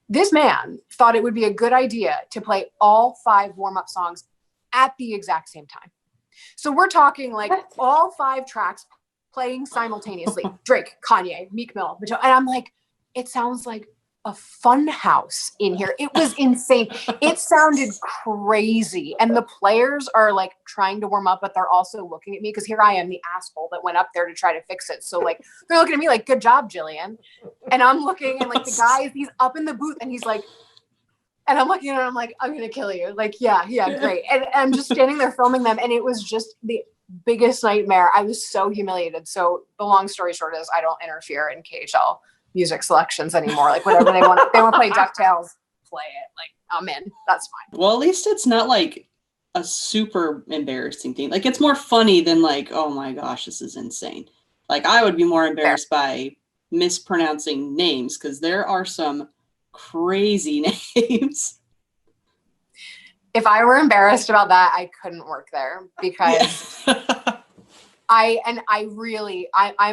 This man thought it would be a good idea to play all 5 warm-up songs at the exact same time. So we're talking like all 5 tracks playing simultaneously. Drake, Kanye, Meek Mill, and I'm like, it sounds like a fun house in here. It was insane. It sounded crazy. And the players are like trying to warm up, but they're also looking at me because here I am, the asshole that went up there to try to fix it. So like they're looking at me like, good job, Jillian. And I'm looking and like the guy, he's up in the booth and he's like, and I'm looking at him, I'm like, I'm going to kill you. Like, yeah, great. And I'm just standing there filming them. And it was just the biggest nightmare. I was so humiliated. So the long story short is I don't interfere in KHL music selections anymore. Like whatever they want to play DuckTales, play it. Like I'm in. That's fine. Well, at least it's not like a super embarrassing thing. Like it's more funny than like, oh my gosh, this is insane. Like I would be more embarrassed by mispronouncing names because there are some crazy names. If I were embarrassed about that, I couldn't work there because I'm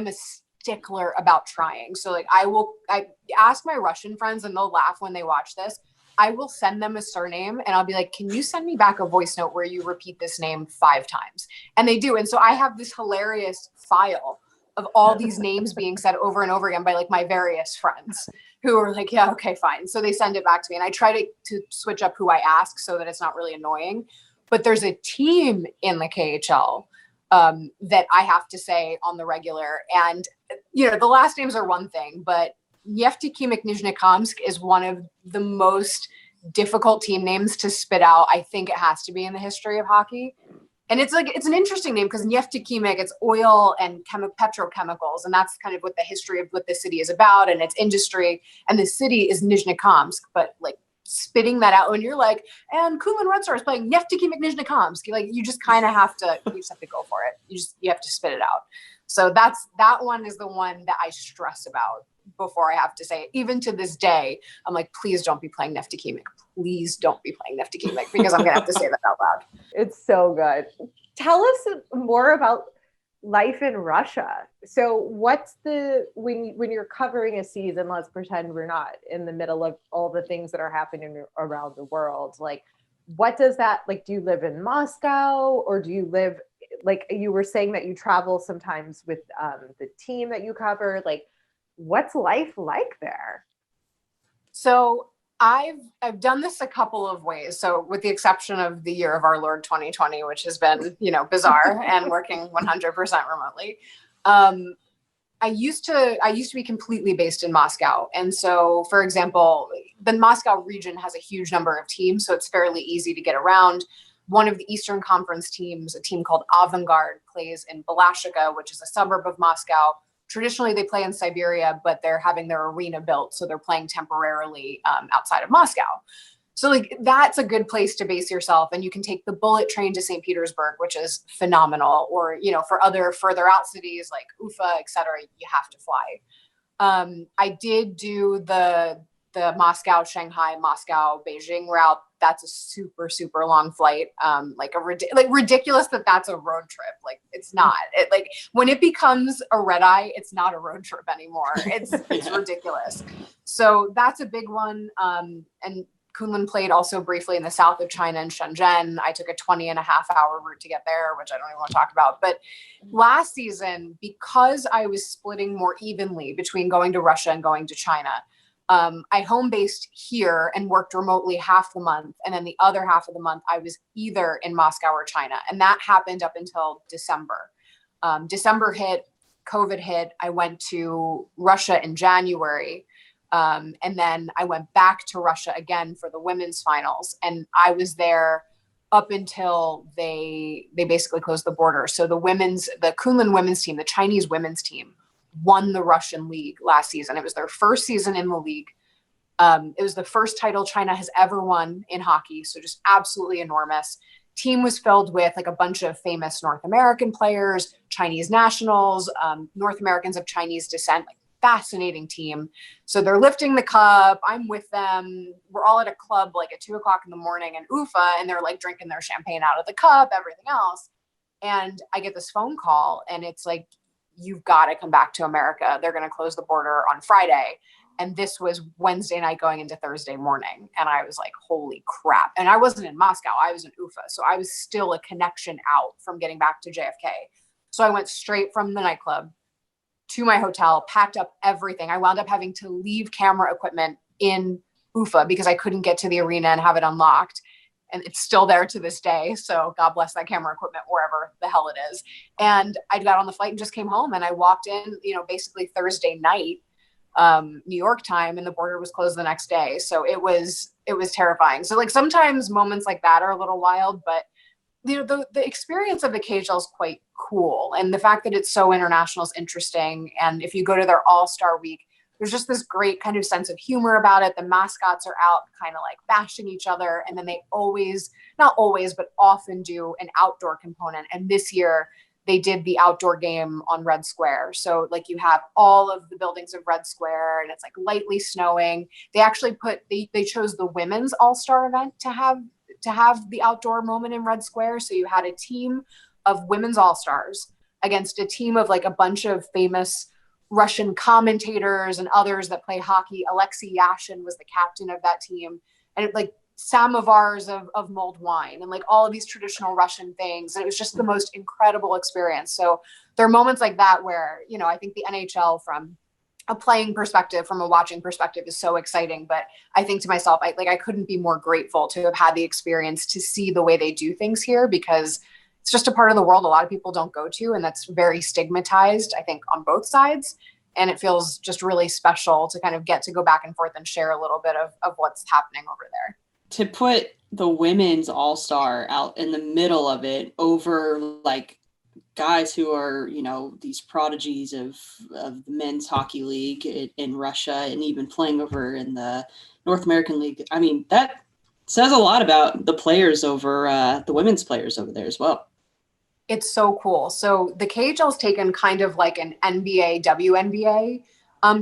a stickler about trying. So like I ask my Russian friends and they'll laugh when they watch this. I will send them a surname and I'll be like, can you send me back a voice note where you repeat this name 5 times? And they do. And so I have this hilarious file of all these names being said over and over again by like my various friends who are like, yeah, okay, fine. So they send it back to me and I try to switch up who I ask so that it's not really annoying. But there's a team in the KHL that I have to say on the regular. And, you know, the last names are one thing, but Yevtiki Nizhnekamsk is one of the most difficult team names to spit out. I think it has to be in the history of hockey. And it's an interesting name because Neftekhimik, it's oil and petrochemicals. And that's kind of what the history of what the city is about and its industry. And the city is Nizhnekamsk, but like spitting that out when you're like, and Kunlun Red Star is playing Neftekhimik Nizhnekamsk. Like you just kind of have to, go for it. You have to spit it out. So that one is the one that I stress about before I have to say it. Even to this day, I'm like, please don't be playing Neftekhimik. Please don't be playing Neftekhimik because I'm going to have to say that out loud. It's so good. Tell us more about life in Russia. So what's when you're covering a season, let's pretend we're not in the middle of all the things that are happening around the world. Like, what does that, like, do you live in Moscow or do you live, like you were saying that you travel sometimes with the team that you cover, like what's life like there? So I've done this a couple of ways. So with the exception of the year of our Lord 2020, which has been, bizarre and working 100% remotely. I used to be completely based in Moscow. And so, for example, the Moscow region has a huge number of teams, so it's fairly easy to get around. One of the Eastern Conference teams, a team called Avangard, plays in Balashikha, which is a suburb of Moscow. Traditionally, they play in Siberia, but they're having their arena built, so they're playing temporarily outside of Moscow. So like that's a good place to base yourself, and you can take the bullet train to St. Petersburg, which is phenomenal. Or for other further out cities like Ufa, etc., you have to fly. I did do the Moscow, Shanghai, Moscow, Beijing route. That's a super, super long flight. Ridiculous that's a road trip. Like it's not. When it becomes a red eye, it's not a road trip anymore. It's ridiculous. So that's a big one. And Kunlun played also briefly in the south of China in Shenzhen. I took a 20.5-hour route to get there, which I don't even want to talk about. But last season, because I was splitting more evenly between going to Russia and going to China, I home based here and worked remotely half the month. And then the other half of the month, I was either in Moscow or China. And that happened up until December. December hit, COVID hit. I went to Russia in January. And then I went back to Russia again for the women's finals. And I was there up until they basically closed the border. So the Kunlun women's team, the Chinese women's team, won the Russian league last season. It was their first season in the league. It was the first title China has ever won in hockey. So just absolutely enormous. Team was filled with like a bunch of famous North American players, Chinese nationals, North Americans of Chinese descent, like fascinating team. So they're lifting the cup. I'm with them. We're all at a club like at 2:00 in the morning in Ufa, and they're like drinking their champagne out of the cup, everything else. And I get this phone call and it's like, you've got to come back to America. They're going to close the border on Friday. And this was Wednesday night going into Thursday morning. And I was like, holy crap. And I wasn't in Moscow. I was in Ufa. So I was still a connection out from getting back to JFK. So I went straight from the nightclub to my hotel, packed up everything. I wound up having to leave camera equipment in Ufa because I couldn't get to the arena and have it unlocked. And it's still there to this day. So God bless that camera equipment, wherever the hell it is. And I got on the flight and just came home, and I walked in, basically Thursday night, New York time, and the border was closed the next day. So it was terrifying. So like sometimes moments like that are a little wild, but the experience of the KHL is quite cool. And the fact that it's so international is interesting. And if you go to their All-Star Week, there's just this great kind of sense of humor about it. The mascots are out kind of like bashing each other. And then they not always, but often do an outdoor component. And this year they did the outdoor game on Red Square. So like you have all of the buildings of Red Square and it's like lightly snowing. They actually they chose the women's all-star event to have the outdoor moment in Red Square. So you had a team of women's all-stars against a team of like a bunch of famous Russian commentators and others that play hockey. Alexei Yashin was the captain of that team, and like samovars of mulled wine and like all of these traditional Russian things. And it was just the most incredible experience. So there are moments like that where, I think the NHL from a playing perspective, from a watching perspective is so exciting. But I think to myself, I couldn't be more grateful to have had the experience to see the way they do things here, because it's just a part of the world a lot of people don't go to, and that's very stigmatized, I think, on both sides. And it feels just really special to kind of get to go back and forth and share a little bit of what's happening over there. to put the women's all-star out in the middle of it over like guys who are, these prodigies of the men's hockey league in Russia and even playing over in the North American League. I mean, that says a lot about the players over the women's players over there as well. It's so cool. So the KHL's taken kind of like an NBA, WNBA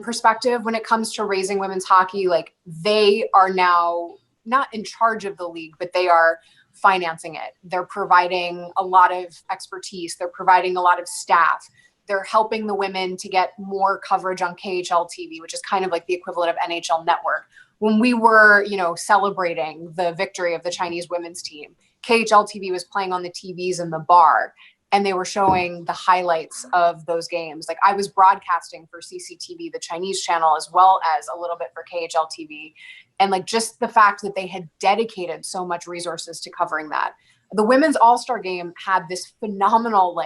perspective when it comes to raising women's hockey. Like they are now not in charge of the league, but they are financing it. They're providing a lot of expertise. They're providing a lot of staff. They're helping the women to get more coverage on KHL TV, which is kind of like the equivalent of NHL Network. When we were, celebrating the victory of the Chinese women's team, KHL TV was playing on the TVs in the bar, and they were showing the highlights of those games. Like I was broadcasting for CCTV, the Chinese channel, as well as a little bit for KHL TV. And like just the fact that they had dedicated so much resources to covering that. The women's all-star game had this phenomenal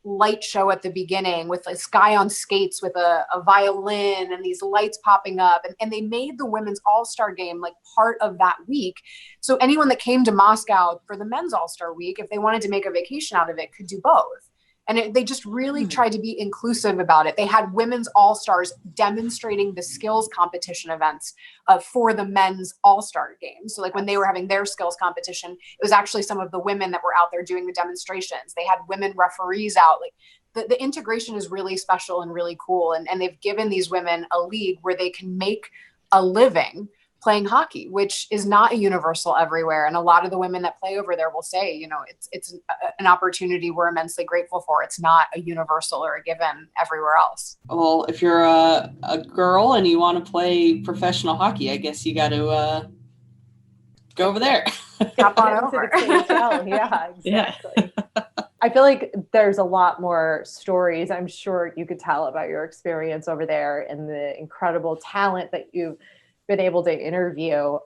light show at the beginning with this guy on skates with a violin and these lights popping up. And they made the women's all-star game like part of that week. So anyone that came to Moscow for the men's all-star week, if they wanted to make a vacation out of it, could do both. And they just really tried to be inclusive about it. They had women's all-stars demonstrating the skills competition events for the men's all-star game. So like when they were having their skills competition, it was actually some of the women that were out there doing the demonstrations. They had women referees out. Like the integration is really special and really cool. And they've given these women a league where they can make a living playing hockey, which is not a universal everywhere. And a lot of the women that play over there will say, it's an opportunity we're immensely grateful for. It's not a universal or a given everywhere else. Well, if you're a girl and you want to play professional hockey, I guess you got to go over there. Hop on over. Yeah, exactly. I feel like there's a lot more stories I'm sure you could tell about your experience over there and the incredible talent that you've been able to interview.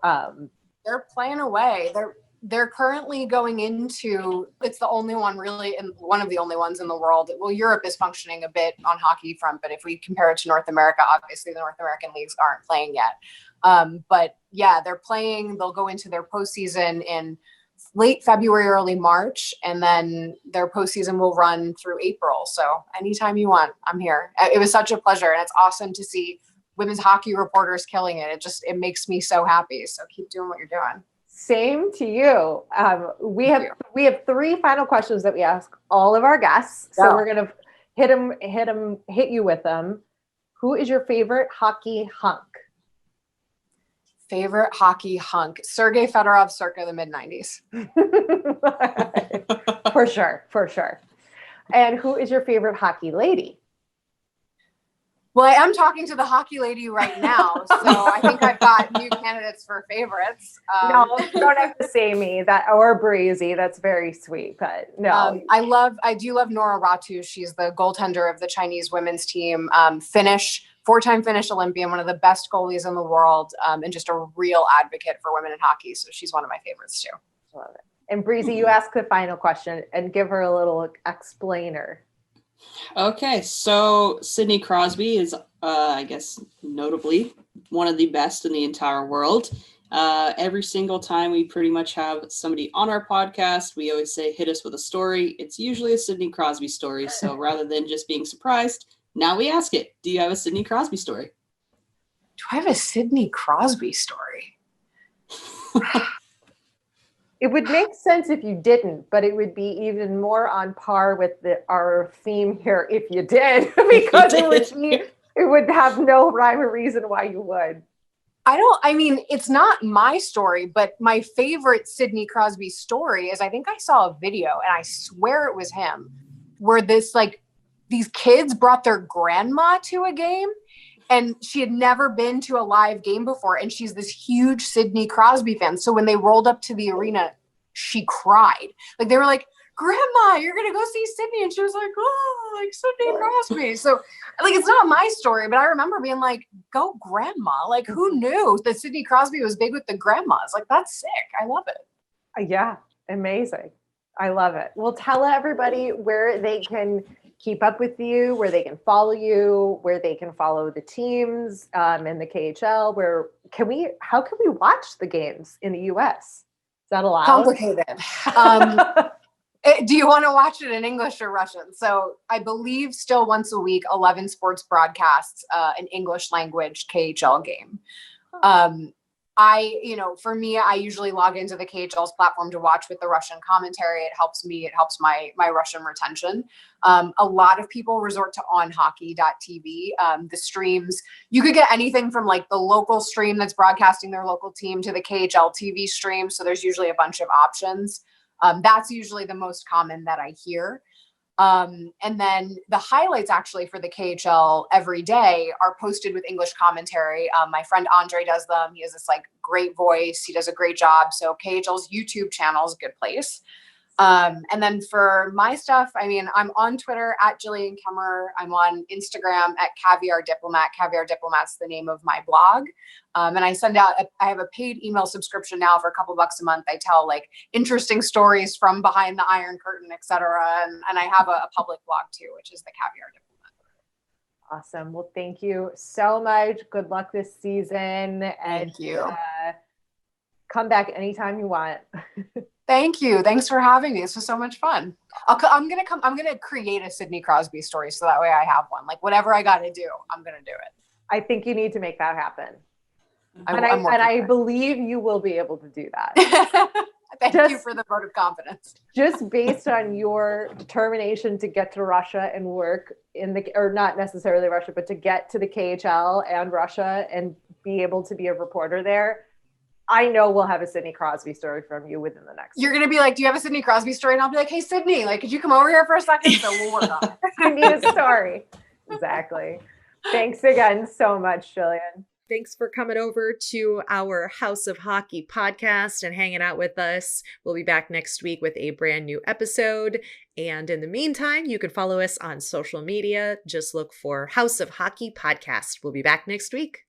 They're playing away. They're currently going into, it's the only one really, and one of the only ones in the world. Well, Europe is functioning a bit on hockey front, but if we compare it to North America, obviously the North American leagues aren't playing yet. But yeah, they're playing, they'll go into their postseason in late February, early March, and then their postseason will run through April. So anytime you want, I'm here. It was such a pleasure, and it's awesome to see women's hockey reporters killing it. It makes me so happy. So keep doing what you're doing. Same to you. We have three final questions that we ask all of our guests. So we're gonna hit you with them. Who is your favorite hockey hunk? Favorite hockey hunk? Sergei Fedorov, circa the mid 90s. For sure. And who is your favorite hockey lady? Well, I am talking to the hockey lady right now, so I think I've got new candidates for favorites. No, you don't have to say me or Breezy. That's very sweet, but no. I do love Nora Ratu. She's the goaltender of the Chinese women's team. Four-time Finnish Olympian, one of the best goalies in the world, and just a real advocate for women in hockey. So she's one of my favorites too. Love it. And Breezy, you ask the final question and give her a little explainer. Okay, so Sidney Crosby is, I guess, notably one of the best in the entire world. Every single time we pretty much have somebody on our podcast, we always say, hit us with a story. It's usually a Sidney Crosby story. So rather than just being surprised, now we ask it. Do you have a Sidney Crosby story? Do I have a Sidney Crosby story? It would make sense if you didn't, but it would be even more on par with our theme here if you did, because it would have no rhyme or reason why you would. It's not my story, but my favorite Sidney Crosby story is I think I saw a video, and I swear it was him, where these kids brought their grandma to a game, and she had never been to a live game before. And she's this huge Sidney Crosby fan. So when they rolled up to the arena, she cried. Like they were like, "Grandma, you're going to go see Sidney." And she was like, "Oh, like Sidney Crosby." So it's not my story, but I remember being like, go grandma. Like who knew that Sidney Crosby was big with the grandmas? Like that's sick. I love it. Yeah. Amazing. I love it. Well, tell everybody where they can keep up with you, where they can follow you, where they can follow the teams in the KHL, where how can we watch the games in the US? Is that allowed? Complicated. Do you want to watch it in English or Russian? So I believe still once a week, 11 sports broadcasts an English language KHL game. For me, I usually log into the KHL's platform to watch with the Russian commentary. It helps me. It helps my Russian retention. A lot of people resort to onhockey.tv. The streams, you could get anything from like the local stream that's broadcasting their local team to the KHL TV stream. So there's usually a bunch of options. That's usually the most common that I hear. And then the highlights actually for the KHL every day are posted with English commentary. My friend Andre does them. He has this like great voice. He does a great job. So KHL's YouTube channel is a good place. And then for my stuff, I mean, I'm on Twitter at Jillian Kemmerer. I'm on Instagram at Caviar Diplomat. Caviar Diplomat's the name of my blog. And I have a paid email subscription now for a couple bucks a month. I tell like interesting stories from behind the Iron Curtain, et cetera. And I have a public blog too, which is the Caviar Diplomat. Awesome. Well, thank you so much. Good luck this season. And thank you. Come back anytime you want. Thank you. Thanks for having me. This was so much fun. I'm going to create a Sidney Crosby story. So that way I have one, like whatever I got to do, I'm going to do it. I think you need to make that happen. I believe you will be able to do that. Thank you for the vote of confidence. Just based on your determination to get to Russia and work or not necessarily Russia, but to get to the KHL and Russia and be able to be a reporter there, I know we'll have a Sidney Crosby story from you within the next. You're going to be like, do you have a Sidney Crosby story? And I'll be like, hey, Sidney, like, could you come over here for a second? So we'll work on it. I need a story. Exactly. Thanks again so much, Jillian. Thanks for coming over to our House of Hockey podcast and hanging out with us. We'll be back next week with a brand new episode. And in the meantime, you can follow us on social media. Just look for House of Hockey podcast. We'll be back next week.